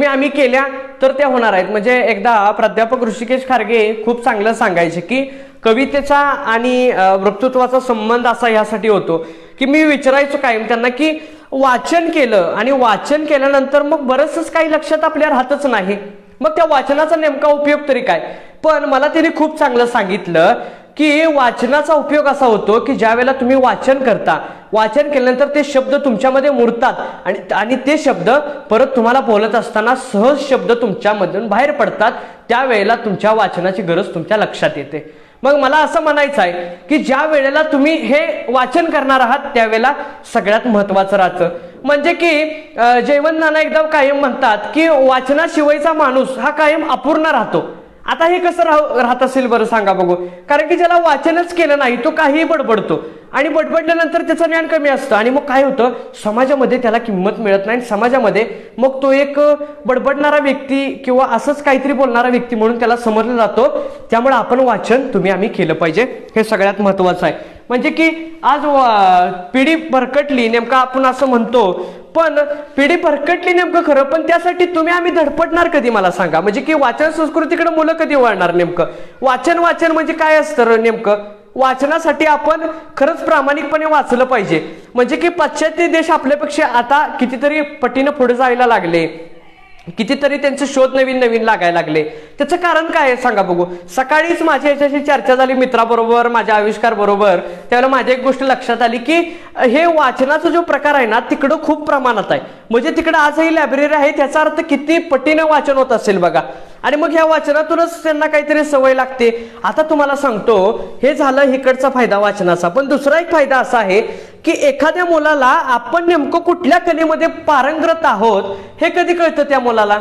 आम्ही केल्या तर त्या होणार आहेत. म्हणजे एकदा प्राध्यापक ऋषिकेश खारगे खूप चांगलं सांगायचे की कवितेचा आणि वक्तृत्वाचा संबंध असा ह्यासाठी होतो की मी विचारायचो कायम त्यांना की वाचन केलं आणि वाचन केल्यानंतर मग बरंचसं काही लक्षात आपल्या राहतच नाही, मग त्या वाचनाचा नेमका उपयोग तरी काय. पण मला त्यांनी खूप चांगलं सांगितलं की वाचनाचा उपयोग असा होतो की ज्या वेळेला तुम्ही वाचन करता, वाचन केल्यानंतर ते शब्द तुमच्यामध्ये मुरतात आणि ते शब्द परत तुम्हाला बोलत असताना सहज शब्द तुमच्यामधून बाहेर पडतात, त्यावेळेला तुमच्या वाचनाची गरज तुमच्या लक्षात येते. मग मला असं म्हणायचं आहे की ज्या वेळेला तुम्ही हे वाचन करणार आहात त्यावेळेला सगळ्यात महत्वाचं राहतं. म्हणजे की जयवंत नाना एकदा कायम म्हणतात की वाचनाशिवायचा माणूस हा कायम अपूर्ण राहतो. आता हे कसं राहत असेल बरं सांगा बघू, कारण की ज्याला वाचनच केलं नाही तो काहीही बडबडतो आणि बडबडल्यानंतर त्याचं ज्ञान कमी असतं आणि मग काय होतं, समाजामध्ये त्याला किंमत मिळत नाही. समाजामध्ये मग तो एक बडबडणारा व्यक्ती किंवा असंच काहीतरी बोलणारा व्यक्ती म्हणून त्याला समजलं जातो. त्यामुळे आपण वाचन आम्ही केलं पाहिजे, हे सगळ्यात महत्वाचं आहे. म्हणजे की आज पिढी भरकटली नेमका आपण असं म्हणतो, पण पिढी भरकटली नेमकं खरं, पण त्यासाठी आम्ही धडपडणार कधी मला सांगा. म्हणजे की वाचन संस्कृतीकडे मुलं कधी वळणार नेमकं. वाचन म्हणजे काय असतं नेमकं, वाचनासाठी आपण खरंच प्रामाणिकपणे वाचलं पाहिजे. म्हणजे की पाश्चात्य देश आपल्यापेक्षा आता कितीतरी पटीनं पुढे जायला लागले, कितीतरी त्यांचे शोध नवीन लागायला लागले. त्याचं कारण काय आहे सांगा बघू. सकाळीच माझ्या याच्याशी चर्चा झाली मित्राबरोबर, माझ्या आविष्कार बरोबर, त्यावेळेला माझी एक गोष्ट लक्षात आली की हे वाचनाचा जो प्रकार आहे ना तिकडं खूप प्रमाणात आहे. म्हणजे तिकडं आजही लायब्ररी आहे, त्याचा अर्थ किती पटीनं वाचन होत असेल बघा. आणि मग ह्या वाचनातूनच त्यांना काहीतरी सवय लागते. आता तुम्हाला सांगतो, हे झालं इकडचा फायदा वाचनाचा, पण दुसरा एक फायदा असा आहे की एखाद्या मुलाला आपण नेमकं कुठल्या कलेमध्ये पारंगत आहोत हे कधी कळतं त्या मुलाला.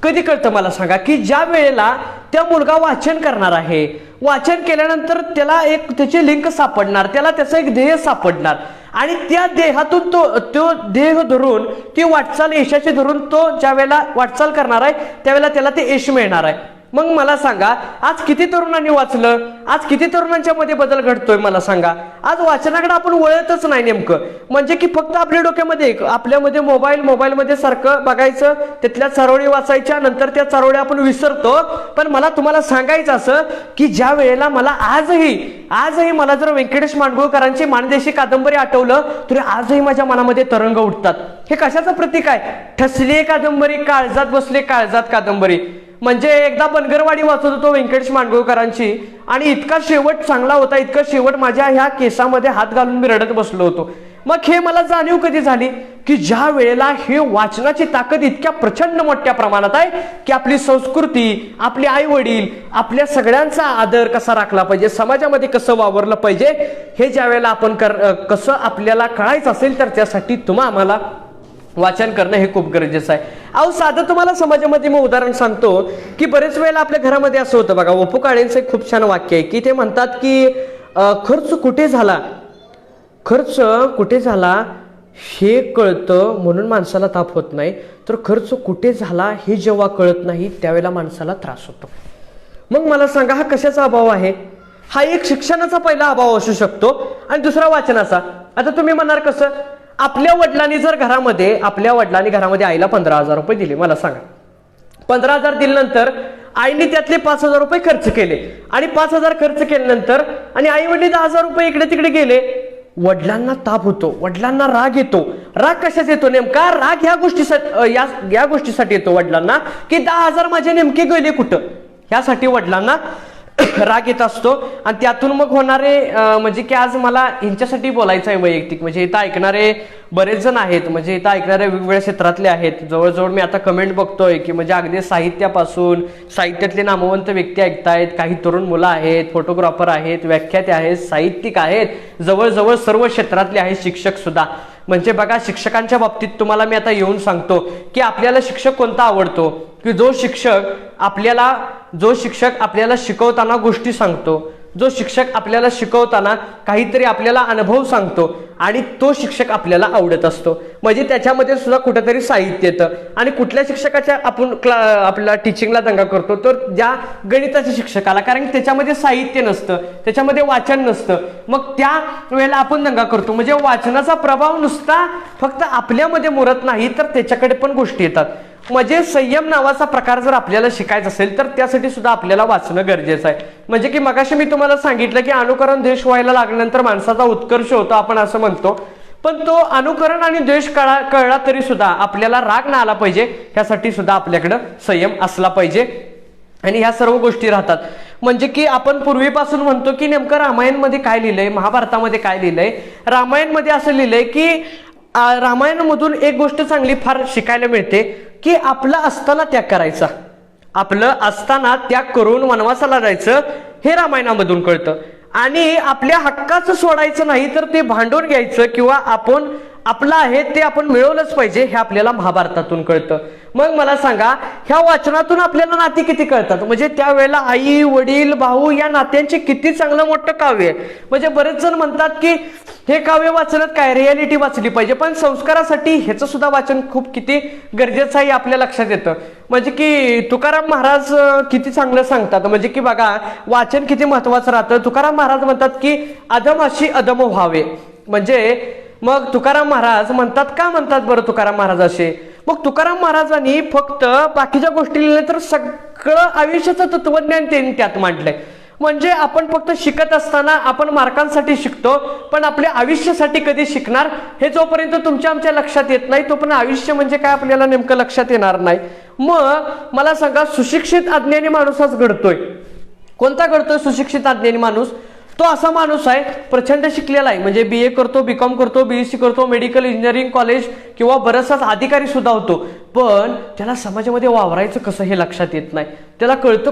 कधी कळतं मला सांगा, की ज्या वेळेला त्या मुलगा वाचन करणार आहे, वाचन केल्यानंतर त्याला एक त्याची लिंक सापडणार, त्याला त्याचं एक ध्येय सापडणार. आणि त्या देहातून तो देह धरून ती वाटचाल यशाची धरून तो ज्या वेळेला वाटचाल करणार आहे त्यावेळेला त्याला ते यश मिळणार आहे. मग मला सांगा, आज किती तरुणांनी वाचलं, आज किती तरुणांच्या मध्ये बदल घडतोय मला सांगा. आज वाचनाकडे आपण वळतच नाही नेमकं. म्हणजे की फक्त आपल्या डोक्यामध्ये आपल्यामध्ये मोबाईलमध्ये सारखं बघायचं, तिथल्या चारोळी वाचायच्या, नंतर त्या चारोळी आपण विसरतो. पण मला तुम्हाला सांगायचं असं की ज्या वेळेला मला आजही मला जर व्यंकटेश मांडगुळकरांची माणदेशी कादंबरी आठवलं तरी आजही माझ्या मनामध्ये तरंग उठतात. हे कशाचं प्रतीक आहे? ठसली कादंबरी काळजात बसले काळजात कादंबरी. म्हणजे एकदा बनगरवाडी वाचत होतो व्यंकटेश मांडगुळकरांची आणि इतका शेवट चांगला होता, इतका शेवट माझ्या ह्या केसामध्ये हात घालून मी रडत बसलो होतो. मग हे मला जाणीव कधी झाली की ज्या वेळेला हे वाचनाची ताकद इतक्या प्रचंड मोठ्या प्रमाणात आहे की आपली संस्कृती, आपले आई वडील, आपल्या सगळ्यांचा आदर कसा राखला पाहिजे, समाजामध्ये कसं वावरलं पाहिजे, हे ज्या वेळेला आपण कसं आपल्याला कळायचं असेल तर त्यासाठी आम्हाला वाचन करणं हे खूप गरजेचं आहे. अहो साधं तुम्हाला समाजामध्ये मी उदाहरण सांगतो की बरेच वेळेला आपल्या घरामध्ये असं होतं बघा. वपू काळेंचं एक खूप छान वाक्य आहे की ते म्हणतात की खर्च कुठे झाला हे कळतं म्हणून माणसाला ताप होत नाही, तर खर्च कुठे झाला हे जेव्हा कळत नाही त्यावेळेला माणसाला त्रास होतो. मग मला सांगा, हा कशाचा अभाव आहे? हा एक शिक्षणाचा पहिला अभाव असू शकतो आणि दुसरा वाचनाचा. आता तुम्ही म्हणणार कसं? आपल्या वडिलांनी घरामध्ये आईला 15,000 रुपये दिले. मला सांगा, 15,000 दिल्यानंतर आईने त्यातले 5,000 रुपये खर्च केले आणि 5,000 खर्च केल्यानंतर आणि आई वडील 10,000 रुपये इकडे तिकडे गेले. वडिलांना ताप होतो, वडिलांना राग येतो. राग कशाच येतो नेमका? राग या गोष्टीसाठी येतो वडिलांना की 10,000 माझे नेमके गेले कुठं, ह्यासाठी वडिलांना राग येत असतो. आणि त्यातून मग होणारे म्हणजे की आज मला यांच्यासाठी बोलायचं आहे वैयक्तिक. म्हणजे इथं ऐकणारे बरेच जण आहेत, म्हणजे इथं ऐकणारे वेगवेगळ्या क्षेत्रातले आहेत. जवळजवळ मी आता कमेंट बघतोय की म्हणजे अगदी साहित्यातले नामवंत व्यक्ती ऐकतायत, काही तरुण मुलं आहेत, फोटोग्राफर आहेत, व्याख्याते आहेत, साहित्यिक आहेत, जवळजवळ सर्व क्षेत्रातले आहेत, शिक्षक सुद्धा. म्हणजे बघा, शिक्षकांच्या बाबतीत तुम्हाला मी आता येऊन सांगतो की आपल्याला शिक्षक कोणता आवडतो? की जो शिक्षक आपल्याला शिकवताना गोष्टी सांगतो, जो शिक्षक आपल्याला शिकवताना काहीतरी आपल्याला अनुभव सांगतो आणि तो शिक्षक आपल्याला आवडत असतो. म्हणजे त्याच्यामध्ये सुद्धा कुठेतरी साहित्य येतं. आणि कुठल्या शिक्षकाच्या आपण आपल्या टीचिंगला दंगा करतो तर ज्या गणिताच्या शिक्षकाला, कारण त्याच्यामध्ये साहित्य नसतं, त्याच्यामध्ये वाचन नसतं. मग त्या वेळेला आपण दंगा करतो. म्हणजे वाचनाचा प्रभाव नुसता फक्त आपल्यामध्ये मुरत नाही तर त्याच्याकडे पण गोष्टी येतात. म्हणजे संयम नावाचा प्रकार जर आपल्याला शिकायचा असेल तर त्यासाठी सुद्धा आपल्याला वाचणं गरजेचं आहे. म्हणजे की मगाशी मी तुम्हाला सांगितलं की अनुकरण द्वेष व्हायला लागल्यानंतर माणसाचा उत्कर्ष होतो आपण असं म्हणतो. पण तो अनुकरण आणि द्वेष कळला तरी सुद्धा आपल्याला राग ना आला पाहिजे, ह्यासाठी सुद्धा आपल्याकडं संयम असला पाहिजे. आणि ह्या सर्व गोष्टी राहतात. म्हणजे की आपण पूर्वीपासून म्हणतो की नेमकं रामायणमध्ये काय लिहिलंय, महाभारतामध्ये काय लिहिलंय. रामायणमध्ये असं लिहिलंय की रामायणामधून एक गोष्ट चांगली फार शिकायला मिळते की आपलं असताना त्याग करायचा, आपलं असताना त्याग करून वनवासाला जायचं, हे रामायणामधून कळतं. आणि आपल्या हक्काचं सोडायचं नाही तर ते भांडून घ्यायचं किंवा आपण आपलं आहे ते आपण मिळवलंच पाहिजे, हे आपल्याला महाभारतातून कळतं. मग मला सांगा, ह्या वाचनातून आपल्याला नाती किती कळतात. म्हणजे त्यावेळेला आई वडील भाऊ या नात्यांचे किती चांगलं मोठं काव्य आहे. म्हणजे बरेच जण म्हणतात की हे काव्य वाचनात काय रियालिटी वाचली पाहिजे, पण संस्कारासाठी ह्याचं सुद्धा वाचन खूप किती गरजेचं आहे आपल्या लक्षात येतं. म्हणजे की तुकाराम महाराज किती चांगलं सांगतात. म्हणजे की बघा, वाचन किती महत्वाचं राहतं. तुकाराम महाराज म्हणतात की अधमाशी अधम व्हावे. म्हणजे मग तुकाराम महाराज म्हणतात, का म्हणतात बरं तुकाराम महाराज असे? मग तुकाराम महाराजांनी फक्त बाकीच्या गोष्टी लिहिल्या तर सगळं आयुष्याचं तत्वज्ञान त्यांनी त्यात मांडलंय. म्हणजे आपण फक्त शिकत असताना आपण मार्कांसाठी शिकतो, पण आपल्या आयुष्यासाठी कधी शिकणार हे जोपर्यंत तुमच्या आमच्या लक्षात येत नाही तोपर्यंत आयुष्य म्हणजे काय आपल्याला नेमकं लक्षात येणार नाही. मग मला सांगा, सुशिक्षित अज्ञानी माणूस आज घडतोय. कोणता घडतोय सुशिक्षित अज्ञानी माणूस? तो असा माणूस आहे प्रचंड शिकलेला आहे. म्हणजे BA करतो, BCom करतो, BSc करतो, मेडिकल इंजिनिअरिंग कॉलेज किंवा बराचसाच अधिकारी सुद्धा होतो, पण त्याला समाजामध्ये वावरायचं कसं हे लक्षात येत नाही. त्याला कळतं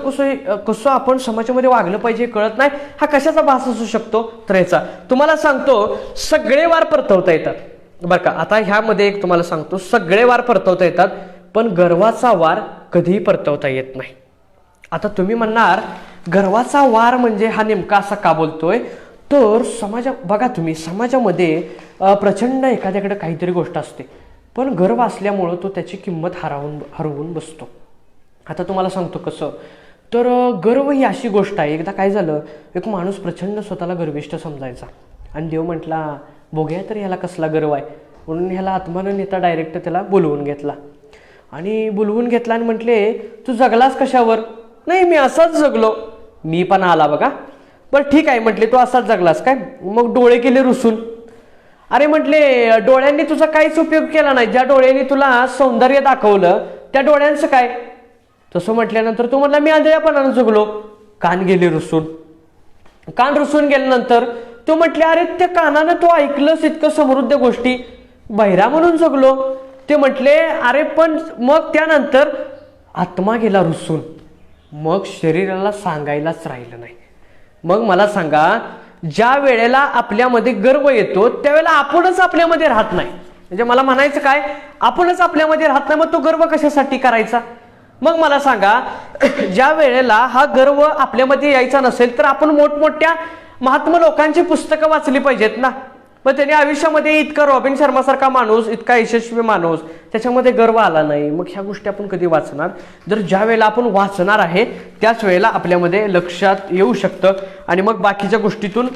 कसं आपण समाजामध्ये वागलं पाहिजे कळत नाही. हा कशाचा भास असू शकतो? तर याचा तुम्हाला सांगतो, सगळे वार परतवता येतात बरं का. आता ह्यामध्ये एक तुम्हाला सांगतो, सगळे वार परतवता येतात पण गर्वाचा वार कधीही परतवता येत नाही. आता तुम्ही म्हणणार, गर्वाचा वार म्हणजे हा नेमका असा का बोलतोय? तर बघा तुम्ही समाजामध्ये प्रचंड एखाद्याकडे काहीतरी गोष्ट असते, पण गर्व असल्यामुळं तो त्याची किंमत हरवून बसतो. आता तुम्हाला सांगतो कसं. तर गर्व ही अशी गोष्ट आहे. एकदा काय झालं, एक माणूस प्रचंड स्वतःला गर्विष्ठ समजायचा आणि देव म्हटला बघूया तर ह्याला कसला गर्व आहे, म्हणून ह्याला आत्मानं नेता डायरेक्ट त्याला बोलवून घेतला आणि म्हटले तू जगलास कशावर. नाही मी असाच जगलो. मी पण आला बघा. बरं ठीक आहे म्हटले, तू असाच जगलास काय. मग डोळे केले रुसून. अरे म्हटले डोळ्यांनी तुझा काहीच उपयोग केला नाही, ज्या डोळ्यांनी तुला सौंदर्य दाखवलं त्या डोळ्यांचं काय. तसं म्हटल्यानंतर तू म्हटला मी आंधळ्यापणानं जगलो. कान गेले रुसून. कान रुसून गेल्यानंतर तू म्हटले अरे त्या कानानं तू ऐकलंस इतकं समृद्ध गोष्टी, बहिरा म्हणून जगलो. ते म्हटले अरे पण मग त्यानंतर आत्मा गेला रुसून, मग शरीराला सांगायलाच राहिलं नाही. मग मला सांगा, ज्या वेळेला आपल्यामध्ये गर्व येतो त्यावेळेला आपणच आपल्यामध्ये राहत नाही. म्हणजे मला म्हणायचं काय, आपणच आपल्यामध्ये राहत नाही, मग तो गर्व कशासाठी करायचा. मग मला सांगा, ज्या वेळेला हा गर्व आपल्यामध्ये यायचा नसेल तर आपण मोठमोठ्या महात्मा लोकांची पुस्तकं वाचली पाहिजेत ना. मग त्याने आयुष्यामध्ये इतका रॉबिन शर्मासारखा माणूस, इतका यशस्वी माणूस, त्याच्यामध्ये गर्व आला नाही. मग ह्या गोष्टी आपण कधी वाचणार. जर ज्या वेळेला आपण वाचणार आहे त्याच वेळेला आपल्यामध्ये लक्षात येऊ शकतं आणि मग बाकीच्या गोष्टीतून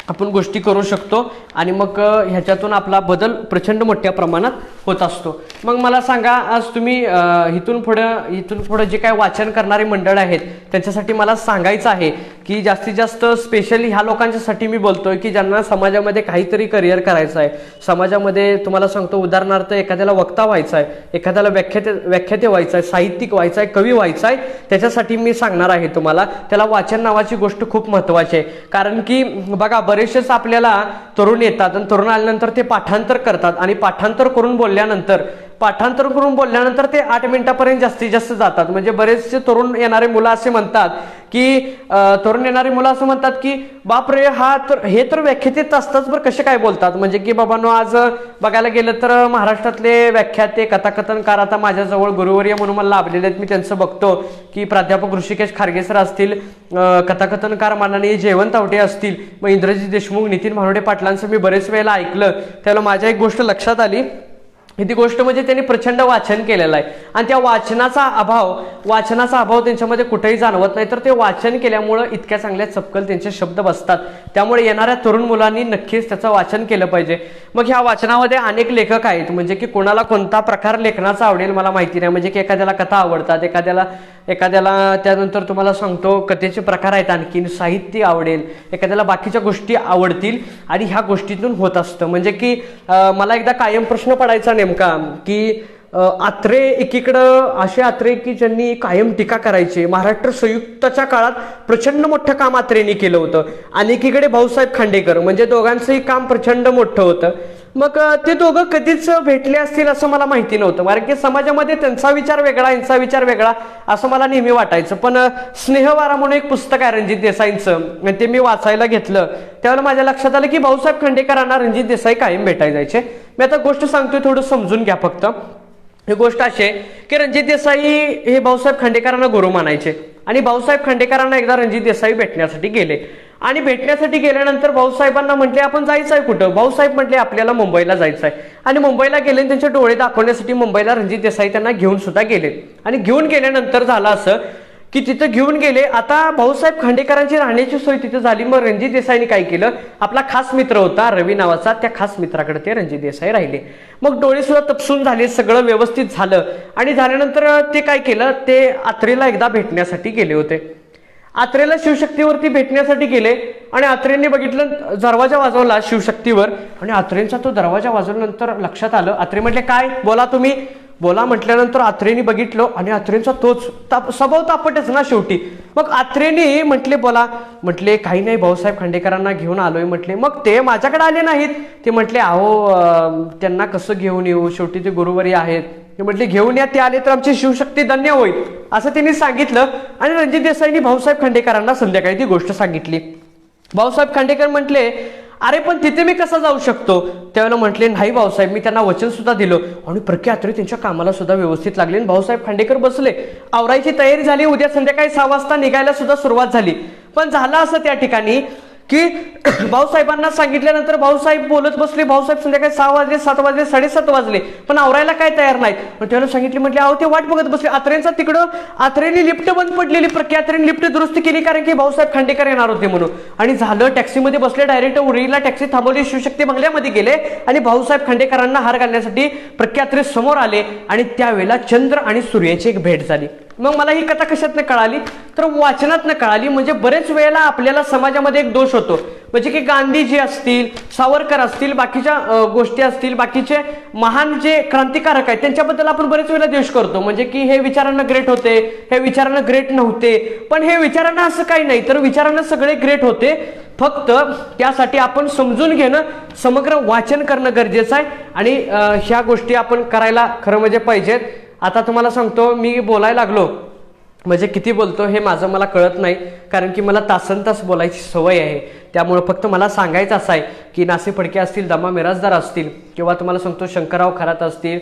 आपण गोष्टी करू शकतो आणि मग ह्याच्यातून आपला बदल प्रचंड मोठ्या प्रमाणात होत असतो. मग मला सांगा, आज तुम्ही इथून पुढं जे काय वाचन करणारे मंडळ आहेत त्यांच्यासाठी मला सांगायचं आहे की जास्तीत जास्त स्पेशली ह्या लोकांच्यासाठी मी बोलतोय की ज्यांना समाजामध्ये काहीतरी करिअर करायचं आहे. समाजामध्ये तुम्हाला सांगतो, उदाहरणार्थ एखाद्याला वक्ता व्हायचा आहे, एखाद्याला व्याख्याते व्हायचं आहे, साहित्यिक व्हायचं आहे, कवी व्हायचं आहे, त्याच्यासाठी मी सांगणार आहे तुम्हाला, त्याला वाचन नावाची गोष्ट खूप महत्त्वाची आहे. कारण की बघा, बरेचसेच आपल्याला तरुण येतात आणि तरुण आल्यानंतर ते पाठांतर करतात आणि पाठांतर करून बोलल्यानंतर ते 8 मिनिटापर्यंत जास्तीत जास्त जातात. म्हणजे बरेचसे तरुण येणारे मुलं असे म्हणतात की बापरे, हे तर व्याख्यातेच असतात, बरं कसे काय बोलतात. म्हणजे की बाबांनो, आज बघायला गेलं तर महाराष्ट्रातले व्याख्याते, कथाकथनकार आता माझ्याजवळ गुरुवर्य म्हणून मला लाभलेले आहेत. मी त्यांचं बघतो की प्राध्यापक ऋषिकेश खारगे सर असतील, कथाकथनकार माननीय जयवंत आवटे असतील, मग इंद्रजित देशमुख, नितीन भानोडे पाटलांचं मी बरेच वेळेला ऐकलं. त्याला माझ्या एक गोष्ट लक्षात आली. ती गोष्ट म्हणजे त्यांनी प्रचंड वाचन केलेलं आहे आणि त्या वाचनाचा अभाव त्यांच्यामध्ये कुठेही जाणवत नाही. तर ते वाचन केल्यामुळं इतक्या चांगल्या चपकल त्यांचे शब्द बसतात. त्यामुळे येणाऱ्या तरुण मुलांनी नक्कीच त्याचं वाचन केलं पाहिजे. मग ह्या वाचनामध्ये अनेक लेखक आहेत. म्हणजे की कोणाला कोणता प्रकार लेखनाचा आवडेल मला माहिती नाही. म्हणजे की एखाद्याला कथा आवडतात, एखाद्याला त्यानंतर तुम्हाला सांगतो कथेचे प्रकार आहेत, आणखीन साहित्य आवडेल, एखाद्याला बाकीच्या गोष्टी आवडतील आणि ह्या गोष्टीतून होत असतं. म्हणजे की मला एकदा कायम प्रश्न पडायचा नेमका की आत्रे एकीकडं असे आत्रे की ज्यांनी कायम टीका करायचे. महाराष्ट्र संयुक्ताच्या काळात प्रचंड मोठं काम आत्रेंनी केलं होतं आणि एकीकडे भाऊसाहेब खांडेकर, म्हणजे दोघांचंही काम प्रचंड मोठं होतं. मग ते दोघं कधीच भेटले असतील असं मला माहिती नव्हतं. कारण की समाजामध्ये त्यांचा विचार वेगळा, यांचा विचार वेगळा असं मला नेहमी वाटायचं. पण स्नेहवारा म्हणून एक पुस्तक आहे रणजित देसाईंचं, ते मी वाचायला घेतलं. त्यावेळेला माझ्या लक्षात आलं की भाऊसाहेब खांडेकरांना रणजित देसाई कायम भेटायला जायचे. मी आता गोष्ट सांगतोय, थोडं समजून घ्या फक्त. ही गोष्ट अशी आहे की रणजित देसाई हे भाऊसाहेब खांडेकरांना गुरु मानायचे आणि भाऊसाहेब खांडेकरांना एकदा रणजित देसाई भेटण्यासाठी गेले आणि भेटण्यासाठी गेल्यानंतर भाऊसाहेबांना म्हटले आपण जायचं आहे कुठं. भाऊसाहेब म्हटले आपल्याला मुंबईला जायचं आहे आणि मुंबईला गेले. त्यांचे डोळे दाखवण्यासाठी मुंबईला रणजित देसाई त्यांना घेऊन सुद्धा गेले आणि घेऊन गेल्यानंतर झालं असं की तिथं घेऊन गेले. आता भाऊसाहेब खांडेकरांची राहण्याची सोय तिथे झाली. मग रणजित देसाईंनी काय केलं, आपला खास मित्र होता रवी नावाचा, त्या खास मित्राकडे ते रणजित देसाई राहिले. मग डोळे सुद्धा तपसून झाले, सगळं व्यवस्थित झालं आणि झाल्यानंतर ते काय केलं, ते आत्रेला एकदा भेटण्यासाठी गेले होते. आत्रेला शिवशक्तीवरती भेटण्यासाठी गेले आणि आत्रेंनी बघितलं, दरवाजा वाजवला शिवशक्तीवर आणि आत्रेंचा तो दरवाजा वाजवल्यानंतर लक्षात आलं. आत्रे म्हटले काय, बोला तुम्ही. बोला म्हटल्यानंतर आत्रेंनी बघितलं आणि आत्रेंचा तोच स्वभाव तापटच ना शेवटी. मग आत्रेंनी म्हटले बोला. म्हटले काही नाही, भाऊसाहेब खांडेकरांना घेऊन आलोय म्हटले. मग ते माझ्याकडे आले नाहीत. ते म्हटले अहो त्यांना कसं घेऊन येऊ, शेवटी ते गुरुवारी आहेत. ते म्हटले घेऊन या, ते आले तर आमची शिवशक्ती धन्य होईल असं त्यांनी सांगितलं. आणि रणजित देसाईंनी भाऊसाहेब खांडेकरांना संध्याकाळी ती गोष्ट सांगितली. भाऊसाहेब खांडेकर म्हटले अरे पण तिथे मी कसा जाऊ शकतो. त्यावेळेला म्हटले नाही भाऊसाहेब, मी त्यांना वचन सुद्धा दिलं आणि प्रख्या आत्रे त्यांच्या कामाला सुद्धा व्यवस्थित लागले. भाऊसाहेब खांडेकर बसले, आवरायची तयारी झाली. उद्या संध्याकाळी 6 वाजता निघायला सुद्धा सुरुवात झाली. पण झालं असं त्या ठिकाणी की भाऊसाहेबांना सांगितल्यानंतर भाऊसाहेब बोलत बसले, भाऊसाहेब संध्याकाळी 6 वाजले, 7 वाजले, 7:30 वाजले, पण आवरायला काय तयार नाहीत. मग त्याला सांगितले, म्हटले अहो ते वाट बघत बसले. आत्रेंचा तिकडं आत्रेने लिफ्ट बंद पडलेली, प्रख्यात्रेने लिफ्ट दुरुस्ती केली कारण की भाऊसाहेब खांडेकर येणार होते म्हणून. आणि झालं, टॅक्सीमध्ये बसले, डायरेक्ट उरीला टॅक्सी थांबवली, शिवशक्ती बंगल्यामध्ये गेले आणि भाऊसाहेब खांडेकरांना हार घालण्यासाठी प्रख्यात्रे समोर आले. आणि त्यावेळेला चंद्र आणि सूर्याची एक भेट झाली. मग मला ही कथा कशातनं कळाली, तर वाचनातनं कळाली. म्हणजे बरेच वेळेला आपल्याला समाजामध्ये एक दोष होतो, म्हणजे की गांधीजी असतील, सावरकर असतील, बाकीच्या गोष्टी असतील, बाकीचे महान जे क्रांतिकारक आहेत त्यांच्याबद्दल आपण बरेच वेळेला द्वेष करतो, म्हणजे की हे विचारांना ग्रेट होते, हे विचारांना ग्रेट नव्हते. पण हे विचारांना असं काही नाही, तर विचारांना सगळे ग्रेट होते. फक्त त्यासाठी आपण समजून घेणं, समग्र वाचन करणं गरजेचं आहे. आणि ह्या गोष्टी आपण करायला खरं म्हणजे पाहिजेत. आता तुम्हाला सांगतो, मी बोलायला लागलो म्हणजे किती बोलतो हे माझं मला कळत नाही, कारण की मला तासनतास बोलायची सवय आहे. त्यामुळे फक्त मला सांगायचं असं आहे की नासी फडके असतील, दमा मिराजदार असतील, किंवा तुम्हाला सांगतो शंकरराव खरात असतील,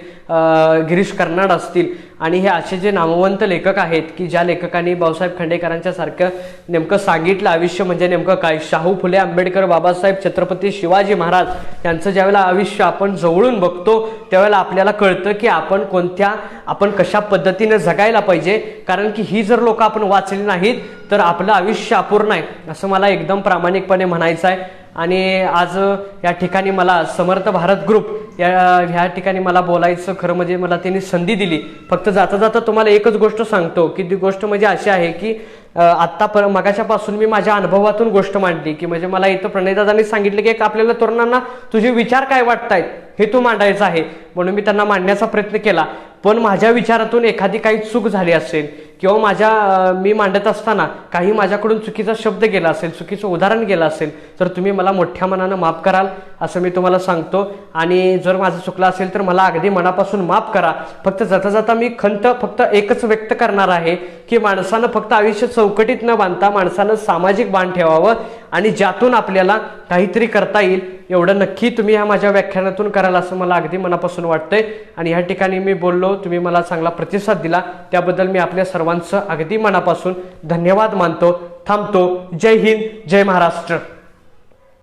गिरीश कर्नाड असतील, आणि हे असे जे नामवंत लेखक आहेत की ज्या लेखकांनी भाऊसाहेब खांडेकरांच्या सारखं नेमकं सांगितलं आयुष्य म्हणजे नेमकं काय. शाहू फुले आंबेडकर, बाबासाहेब, छत्रपती शिवाजी महाराज यांचं ज्यावेळेला आयुष्य आपण जवळून बघतो त्यावेळेला आपल्याला कळतं की आपण कशा पद्धतीने जगायला पाहिजे. कारण की ही जर लोक आपण वाचली नाहीत तर आपलं आयुष्य अपूर्ण आहे असं मला एकदम प्रामाणिकपणे म्हणायचं आहे. आणि आज या ठिकाणी मला समर्थ भारत ग्रुप ह्या ठिकाणी मला बोलायचं खरं म्हणजे मला त्यांनी संधी दिली. फक्त जाता जाता तुम्हाला एकच गोष्ट सांगतो की ती गोष्ट म्हणजे अशी आहे की आत्ता मगाच्यापासून मी माझ्या अनुभवातून गोष्ट मांडली की म्हणजे मला इथं प्रणयदादांनी सांगितलं की आपल्याला तरुणांना तुझे विचार काय वाटतायत हे तू मांडायचं आहे, म्हणून मी त्यांना मांडण्याचा प्रयत्न केला. पण माझ्या विचारातून एखादी काही चूक झाली असेल किंवा मी मांडत असताना काही माझ्याकडून चुकीचा शब्द गेला असेल, चुकीचं उदाहरण गेलं असेल तर तुम्ही मला मोठ्या मनानं माफ कराल असं मी तुम्हाला सांगतो. आणि जर माझं चुकलं असेल तर मला अगदी मनापासून माफ करा. फक्त जाता जाता मी खंत फक्त एकच व्यक्त करणार आहे की माणसानं फक्त आयुष्य चौकटीत न बांधता माणसानं सामाजिक बांध ठेवावं आणि ज्यातून आपल्याला काहीतरी करता येईल एवढं नक्की तुम्ही ह्या माझ्या व्याख्यानातून कराल असं मला अगदी मनापासून वाटतंय. आणि ह्या ठिकाणी मी बोललो, तुम्ही मला चांगला प्रतिसाद दिला त्याबद्दल मी आपल्या सर्वांचं अगदी मनापासून धन्यवाद मानतो. थांबतो. जय हिंद, जय महाराष्ट्र.